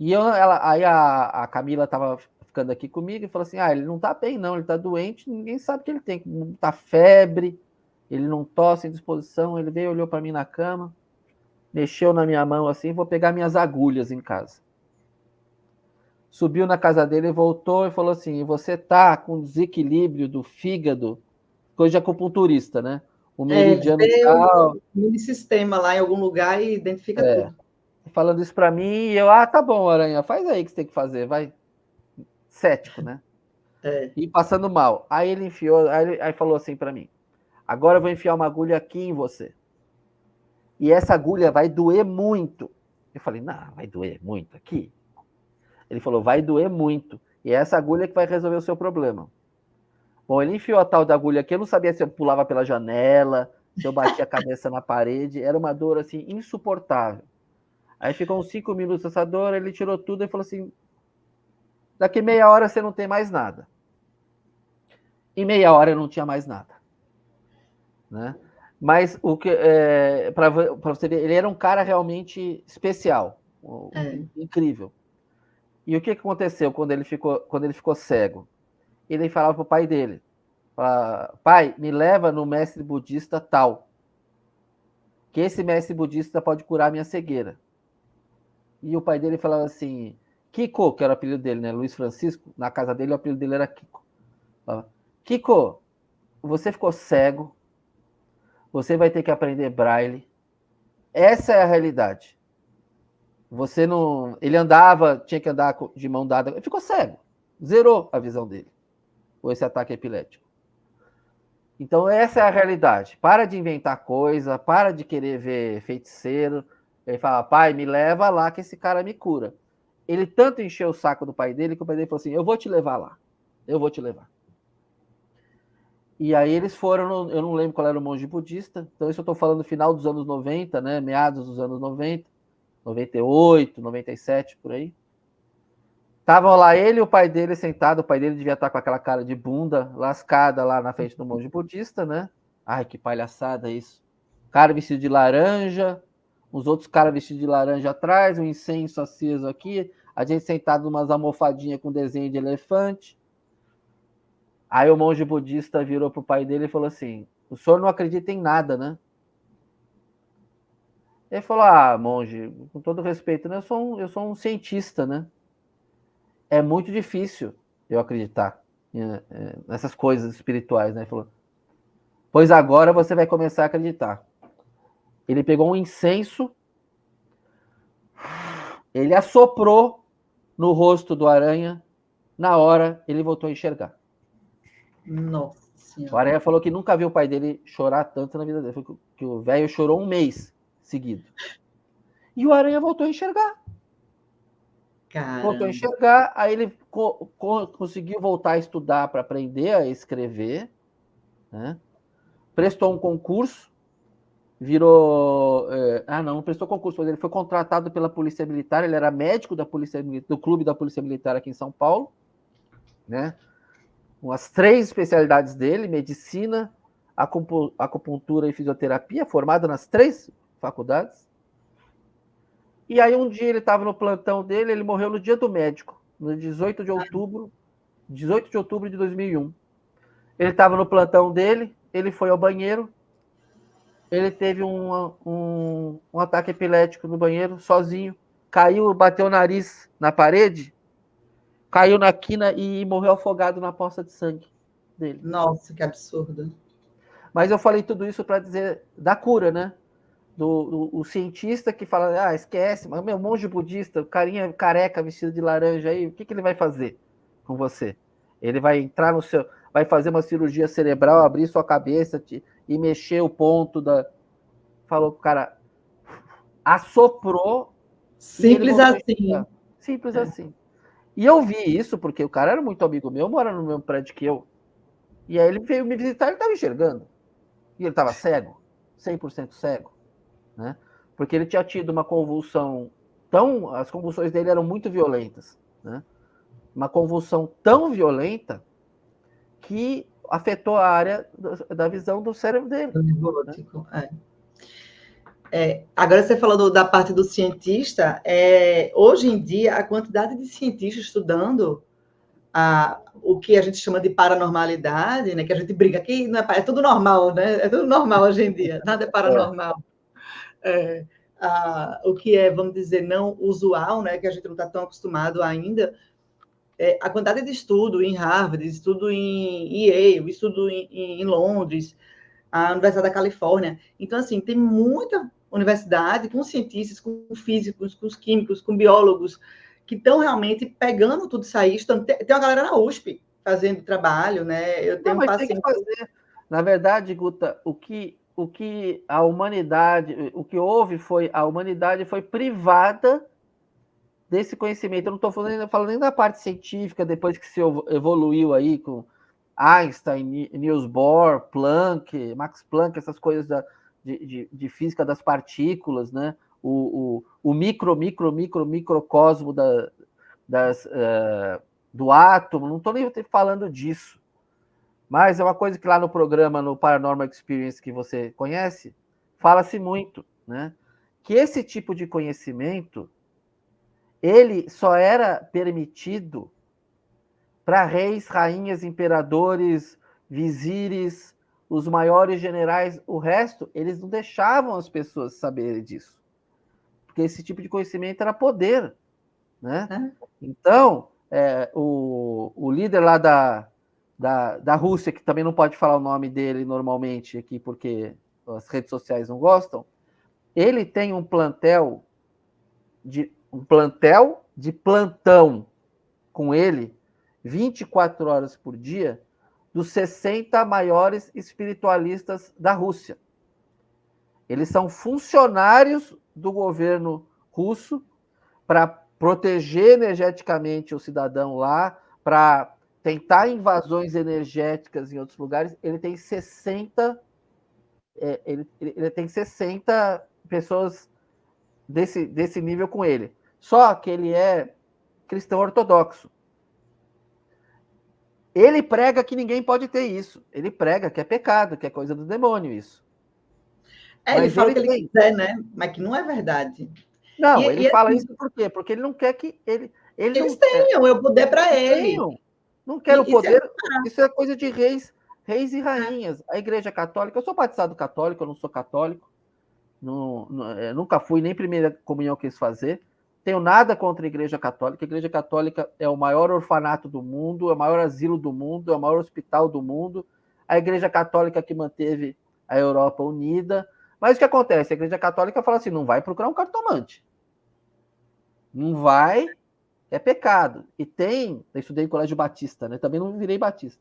Speaker 2: E aí a Camila estava ficando aqui comigo e falou assim: ele não está bem, não, ele está doente, ninguém sabe o que ele tem. Tá febre, ele não tosse em disposição. Ele veio, olhou para mim na cama, mexeu na minha mão assim, vou pegar minhas agulhas em casa. Subiu na casa dele e voltou e falou assim: você tá com desequilíbrio do fígado, coisa de acupunturista, né? O meridiano
Speaker 1: Vê
Speaker 2: tal.
Speaker 1: o mini sistema lá em algum lugar e identifica tudo.
Speaker 2: Falando isso para mim, e eu, tá bom, Aranha, faz aí o que você tem que fazer, vai. Cético, né? E passando mal. Aí ele enfiou, aí falou assim para mim: agora eu vou enfiar uma agulha aqui em você. E essa agulha vai doer muito. Eu falei: não, vai doer muito aqui? Ele falou: vai doer muito. E é essa agulha que vai resolver o seu problema. Bom, ele enfiou a tal da agulha aqui, eu não sabia se eu pulava pela janela, se eu batia a cabeça na parede, era uma dor assim insuportável. Aí ficou uns 5 minutos essa dor, ele tirou tudo e falou assim: daqui meia hora você não tem mais nada. Em meia hora eu não tinha mais nada, né? Mas o que para você ver, ele era um cara realmente especial, incrível. E o que aconteceu quando ele ficou cego? Ele falava pro pai dele: pai, me leva no mestre budista tal, que esse mestre budista pode curar minha cegueira. E o pai dele falava assim: Kiko, que era o apelido dele, né? Luiz Francisco, na casa dele o apelido dele era Kiko. Falava: Kiko, você ficou cego, você vai ter que aprender braille. Essa é a realidade. Você não. Ele andava, tinha que andar de mão dada. Ele ficou cego. Zerou a visão dele. Com esse ataque epilético. Então, essa é a realidade. Para de inventar coisa, para de querer ver feiticeiro. Ele fala: pai, me leva lá que esse cara me cura. Ele tanto encheu o saco do pai dele que o pai dele falou assim: eu vou te levar lá. Eu vou te levar. E aí eles foram, eu não lembro qual era o monge budista, então isso eu estou falando no final dos anos 90, né? Meados dos anos 90, 98, 97, por aí. Estavam lá ele e o pai dele sentado, o pai dele devia estar com aquela cara de bunda lascada lá na frente do monge budista, né? Ai, que palhaçada isso. Cara vestido de laranja, os outros caras vestidos de laranja atrás, um incenso aceso aqui, a gente sentado numas almofadinhas com desenho de elefante. Aí o monge budista virou pro pai dele e falou assim: o senhor não acredita em nada, né? Ele falou: ah, monge, com todo respeito, né? Eu sou um cientista, né? É muito difícil eu acreditar nessas coisas espirituais, né? Ele falou: pois agora você vai começar a acreditar. Ele pegou um incenso, ele assoprou no rosto do Aranha, na hora ele voltou a enxergar.
Speaker 1: Nossa
Speaker 2: O Aranha falou que nunca viu o pai dele chorar tanto na vida dele. Foi que o velho chorou um mês seguido. E o Aranha voltou a enxergar.
Speaker 1: Caramba.
Speaker 2: Voltou a enxergar, aí ele conseguiu voltar a estudar para aprender a escrever, né? Prestou um concurso, virou... não prestou concurso, mas ele foi contratado pela Polícia Militar, ele era médico da Polícia, do clube da Polícia Militar aqui em São Paulo, né? Com as 3 especialidades dele, medicina, acupuntura e fisioterapia, formado nas 3 faculdades. E aí um dia ele estava no plantão dele, ele morreu no dia do médico, no 18 de outubro de 2001. Ele estava no plantão dele, ele foi ao banheiro, ele teve um ataque epilético no banheiro, sozinho, caiu, bateu o nariz na parede, caiu na quina e morreu afogado na poça de sangue dele.
Speaker 1: Nossa, que absurdo.
Speaker 2: Mas eu falei tudo isso para dizer da cura, né? O cientista que fala, esquece, mas meu monge budista, o carinha careca vestido de laranja aí, o que ele vai fazer com você? Ele vai entrar no seu, vai fazer uma cirurgia cerebral, abrir sua cabeça e mexer o ponto da... Falou pro cara, assoprou.
Speaker 1: Simples assim.
Speaker 2: Simples assim. E eu vi isso porque o cara era muito amigo meu, mora no mesmo prédio que eu. E aí ele veio me visitar, ele estava enxergando. E ele estava cego, 100% cego, né? Porque ele tinha tido uma convulsão as convulsões dele eram muito violentas, né? Uma convulsão tão violenta que afetou a área da visão do cérebro dele.
Speaker 1: Né? Agora você falou da parte do cientista. Hoje em dia, a quantidade de cientistas estudando o que a gente chama de paranormalidade, né? Que a gente briga aqui, não é tudo normal, né? É tudo normal hoje em dia, nada é paranormal. O que é, vamos dizer, não usual, né? Que a gente não está tão acostumado ainda. A quantidade de estudo em Harvard, estudo em Yale, estudo em Londres, a Universidade da Califórnia. Então, assim, tem muita universidade com cientistas, com físicos, com químicos, com biólogos, que estão realmente pegando tudo isso aí. Tem uma galera na USP fazendo trabalho, né? Eu tenho
Speaker 2: mas tem que fazer. Na verdade, Guta, o que a humanidade, o que houve foi, a humanidade foi privada desse conhecimento. Eu não estou falando nem da parte científica, depois que se evoluiu aí com Einstein, Niels Bohr, Planck, Max Planck, essas coisas de física das partículas, né? O microcosmo do átomo, não estou nem falando disso. Mas é uma coisa que lá no programa, no Paranormal Experience, que você conhece, fala-se muito, né? Que esse tipo de conhecimento, ele só era permitido para reis, rainhas, imperadores, vizires, os maiores generais. O resto, eles não deixavam as pessoas saberem disso. Porque esse tipo de conhecimento era poder, né? Então, o líder lá da Rússia, que também não pode falar o nome dele normalmente aqui, porque as redes sociais não gostam, ele tem um plantel de plantão com ele 24 horas por dia dos 60 maiores espiritualistas da Rússia. Eles são funcionários do governo russo para proteger energeticamente o cidadão lá, para tentar invasões energéticas em outros lugares, ele tem 60 ele tem 60 pessoas desse nível com ele. Só que ele é cristão ortodoxo. Ele prega que ninguém pode ter isso. Ele prega que é pecado, que é coisa do demônio isso.
Speaker 1: Ele fala o que ele quiser, né? Mas que não é verdade.
Speaker 2: Não, ele fala isso por quê? Porque ele não quer que
Speaker 1: eles tenham o poder para ele.
Speaker 2: Não quer o poder. Isso é coisa de reis e rainhas. A Igreja Católica, eu sou batizado católico, eu não sou católico. Nunca fui, nem primeira comunhão quis fazer. Tenho nada contra a Igreja Católica. A Igreja Católica é o maior orfanato do mundo, é o maior asilo do mundo, é o maior hospital do mundo. A Igreja Católica que manteve a Europa unida. Mas o que acontece? A Igreja Católica fala assim, não vai procurar um cartomante. Não vai, é pecado. E eu estudei em colégio batista, né? Também não virei batista.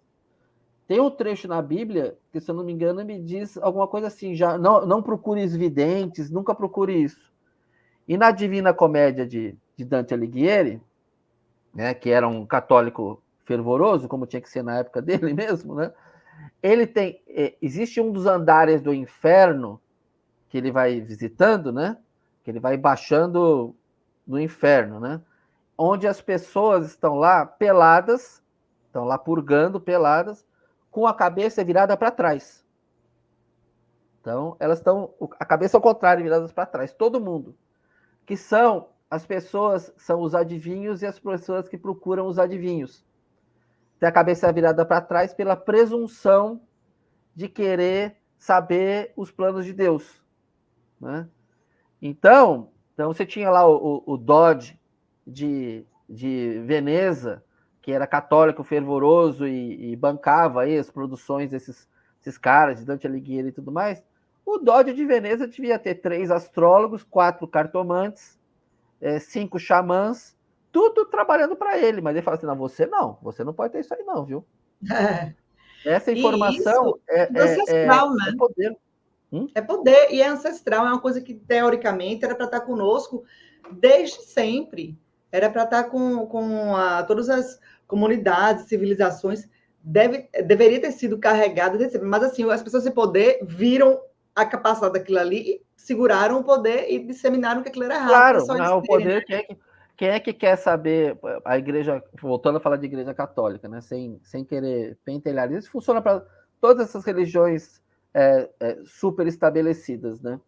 Speaker 2: Tem um trecho na Bíblia, que se eu não me engano, me diz alguma coisa assim, já não procure os videntes, nunca procure isso. E na Divina Comédia de Dante Alighieri, né, que era um católico fervoroso, como tinha que ser na época dele mesmo, né? Existe um dos andares do inferno que ele vai visitando, né? Que ele vai baixando no inferno, né? Onde as pessoas estão lá peladas, estão lá purgando peladas, com a cabeça virada para trás. Então, elas estão a cabeça ao contrário, viradas para trás, todo mundo. Que são são os adivinhos e as pessoas que procuram os adivinhos. Tem a cabeça virada para trás pela presunção de querer saber os planos de Deus, né? Então você tinha lá o Dodge de Veneza, que era católico fervoroso e bancava aí as produções desses caras, de Dante Alighieri e tudo mais. O Dodge de Veneza devia ter 3 astrólogos, 4 cartomantes, 5 xamãs, tudo trabalhando para ele. Mas ele fala assim, não, você não pode ter isso aí não, viu? Essa informação
Speaker 1: ancestral, né?
Speaker 2: É poder.
Speaker 1: É poder, e é ancestral, é uma coisa que, teoricamente, era para estar conosco desde sempre. Era para estar com todas as comunidades, civilizações, deveria ter sido carregado, mas assim, as pessoas de poder viram a capacidade daquilo ali e seguraram o poder e disseminaram que aquilo era errado.
Speaker 2: Claro, o poder, né? Quem é que quer saber, a igreja, voltando a falar de igreja católica, né, sem querer pentelhar, isso funciona para todas essas religiões super estabelecidas, né?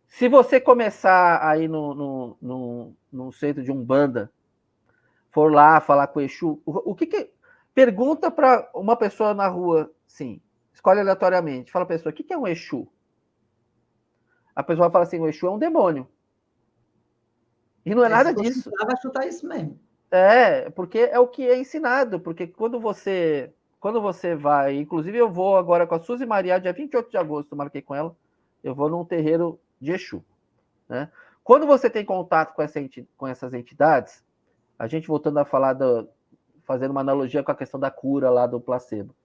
Speaker 2: Se você começar aí no centro de Umbanda, for lá falar com o Exu, o que pergunta para uma pessoa na rua, sim, escolhe aleatoriamente, fala a pessoa, o que é um Exu? A pessoa fala assim, o Exu é um demônio. E não é nada disso.
Speaker 1: Vai chutar isso mesmo.
Speaker 2: Porque é o que é ensinado, porque quando você vai, inclusive eu vou agora com a Suzy Maria, dia 28 de agosto, marquei com ela, eu vou num terreiro de Exu, né? Quando você tem contato com essas entidades, a gente voltando a falar, fazendo uma analogia com a questão da cura lá do placebo,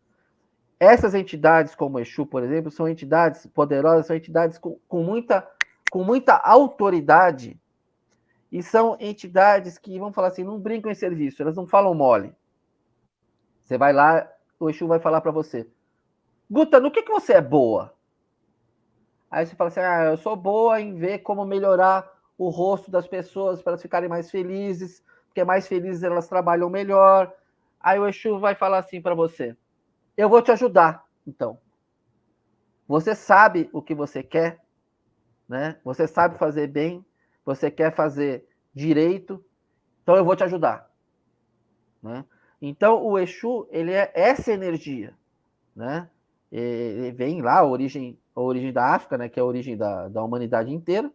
Speaker 2: essas entidades como o Exu, por exemplo, são entidades poderosas, são entidades com muita autoridade, e são entidades que, vamos falar assim, não brincam em serviço, elas não falam mole. Você vai lá, o Exu vai falar para você, Guta, no que você é boa? Aí você fala assim, eu sou boa em ver como melhorar o rosto das pessoas para elas ficarem mais felizes, porque mais felizes elas trabalham melhor. Aí o Exu vai falar assim para você, eu vou te ajudar, então. Você sabe o que você quer, né? Você sabe fazer bem, você quer fazer direito, então eu vou te ajudar, né? Então o Exu, ele é essa energia, né? Ele vem lá, a origem da África, né? Que é a origem da humanidade inteira,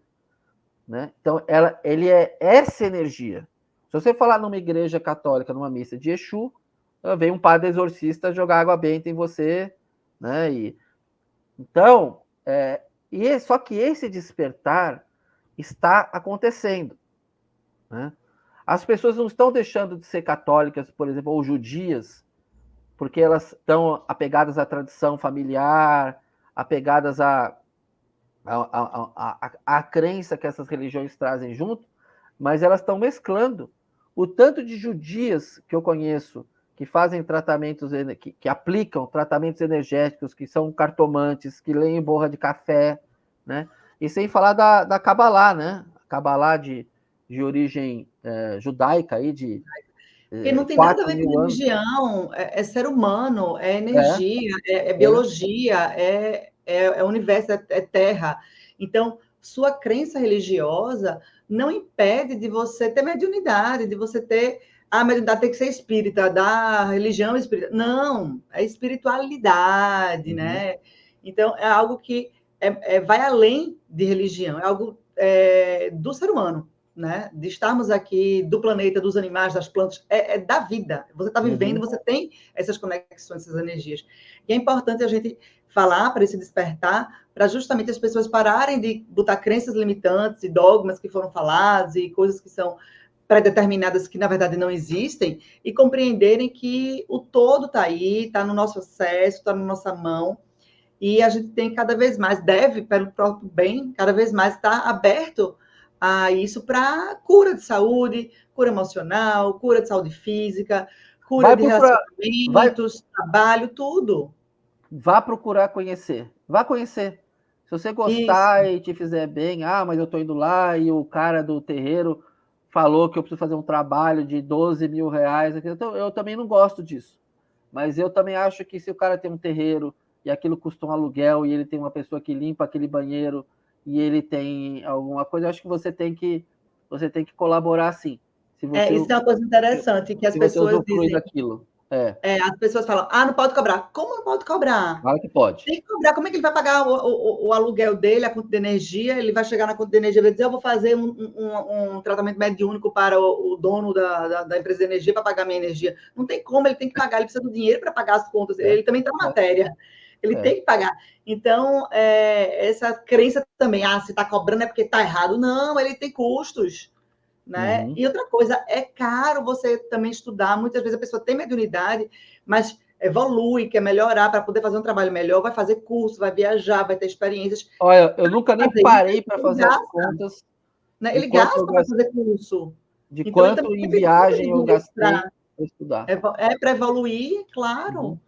Speaker 2: né? Então ele é essa energia. Se você falar numa igreja católica, numa missa de Exu, vem um padre exorcista jogar água benta em você, né? Então, só que esse despertar está acontecendo, né? As pessoas não estão deixando de ser católicas, por exemplo, ou judias, porque elas estão apegadas à tradição familiar, apegadas à crença que essas religiões trazem junto, mas elas estão mesclando O tanto de judias que eu conheço que fazem tratamentos, que aplicam tratamentos energéticos, que são cartomantes, que leem borra de café, né? E sem falar da Kabbalah, né? Kabbalah de origem judaica, aí, de
Speaker 1: Porque não tem nada a
Speaker 2: 4
Speaker 1: ver com
Speaker 2: mil anos.
Speaker 1: religião, é ser humano, é
Speaker 2: É,
Speaker 1: energia, é biologia, é universo, é terra. Então, sua crença religiosa não impede de você ter mediunidade, de você ter. A mediunidade tem que ser espírita, da religião espírita. Não, é espiritualidade, né? Então, é algo que vai além de religião, é algo do ser humano, né? De estarmos aqui, do planeta, dos animais, das plantas, é da vida. Você está vivendo, você tem essas conexões, essas energias. E é importante a gente falar para esse despertar, para justamente as pessoas pararem de botar crenças limitantes e dogmas que foram falados e coisas que são pré-determinadas que, na verdade, não existem, e compreenderem que o todo está aí, está no nosso acesso, está na nossa mão, e a gente tem cada vez mais, deve, pelo próprio bem, cada vez mais estar aberto a isso para cura de saúde, cura emocional, cura de saúde física, cura
Speaker 2: Vai
Speaker 1: de
Speaker 2: procurar,
Speaker 1: relacionamentos, trabalho, tudo.
Speaker 2: vá procurar conhecer. Vá conhecer. Se você
Speaker 1: Isso.
Speaker 2: gostar e te fizer bem, mas eu estou indo lá e o cara do terreiro falou que eu preciso fazer um trabalho de 12 mil reais. Então, eu também não gosto disso. Mas eu também acho que se o cara tem um terreiro e aquilo custa um aluguel e ele tem uma pessoa que limpa aquele banheiro e ele tem alguma coisa, eu acho que você tem que colaborar sim. Se você,
Speaker 1: Isso é uma coisa interessante, que as
Speaker 2: se você
Speaker 1: pessoas
Speaker 2: usufrui
Speaker 1: dizem,
Speaker 2: daquilo.
Speaker 1: as pessoas falam, não pode cobrar. Como não pode cobrar?
Speaker 2: Claro que pode.
Speaker 1: Tem que cobrar. Como é que ele vai pagar o aluguel dele, a conta de energia? Ele vai chegar na conta de energia e vai dizer: eu vou fazer um tratamento mediúnico para o dono da empresa de energia para pagar minha energia. Não tem como, ele tem que pagar, ele precisa do dinheiro para pagar as contas. Ele também está na matéria. Ele tem que pagar. Então, essa crença também, se está cobrando é porque está errado. Não, ele tem custos. Né? E outra coisa, é caro você também estudar. Muitas vezes a pessoa tem mediunidade, mas evolui, quer melhorar para poder fazer um trabalho melhor, vai fazer curso, vai viajar, vai ter experiências.
Speaker 2: Olha, eu nunca nem parei para fazer as contas,
Speaker 1: né?
Speaker 2: de
Speaker 1: Ele
Speaker 2: quanto
Speaker 1: gasta
Speaker 2: eu
Speaker 1: para
Speaker 2: gastei,
Speaker 1: fazer curso.
Speaker 2: de
Speaker 1: Então, ele
Speaker 2: quanto
Speaker 1: também
Speaker 2: em
Speaker 1: precisa de
Speaker 2: viagem eu
Speaker 1: dinheiro
Speaker 2: gastei para estudar.
Speaker 1: para evoluir, claro.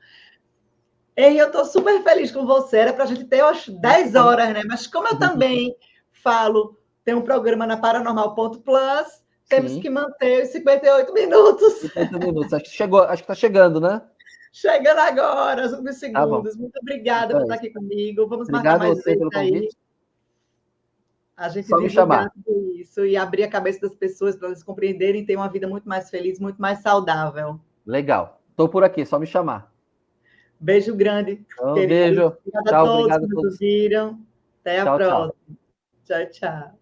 Speaker 1: E eu estou super feliz com você. Era para a gente ter umas 10 horas, né? Mas como eu também falo, tem um programa na Paranormal.plus, temos que manter os 58 minutos.
Speaker 2: 50 minutos. Acho que está chegando, né?
Speaker 1: Chegando agora, uns
Speaker 2: Tá bom.
Speaker 1: segundos. Muito obrigada
Speaker 2: Então
Speaker 1: por
Speaker 2: é
Speaker 1: estar
Speaker 2: isso.
Speaker 1: aqui comigo. Vamos marcar
Speaker 2: Obrigado a
Speaker 1: mais
Speaker 2: você
Speaker 1: vezes
Speaker 2: pelo
Speaker 1: aí.
Speaker 2: convite.
Speaker 1: A gente
Speaker 2: Só me
Speaker 1: divulgar
Speaker 2: chamar.
Speaker 1: tudo isso e abrir a cabeça das pessoas para elas compreenderem e ter uma vida muito mais feliz, muito mais saudável.
Speaker 2: Legal. Estou por aqui, só me chamar.
Speaker 1: Beijo grande,
Speaker 2: Então,
Speaker 1: queridos.
Speaker 2: beijo.
Speaker 1: Obrigada a
Speaker 2: Tchau,
Speaker 1: todos
Speaker 2: obrigado
Speaker 1: que
Speaker 2: a
Speaker 1: nos
Speaker 2: todos.
Speaker 1: ouviram. Até a
Speaker 2: Tchau, tchau.
Speaker 1: próxima. Tchau, tchau.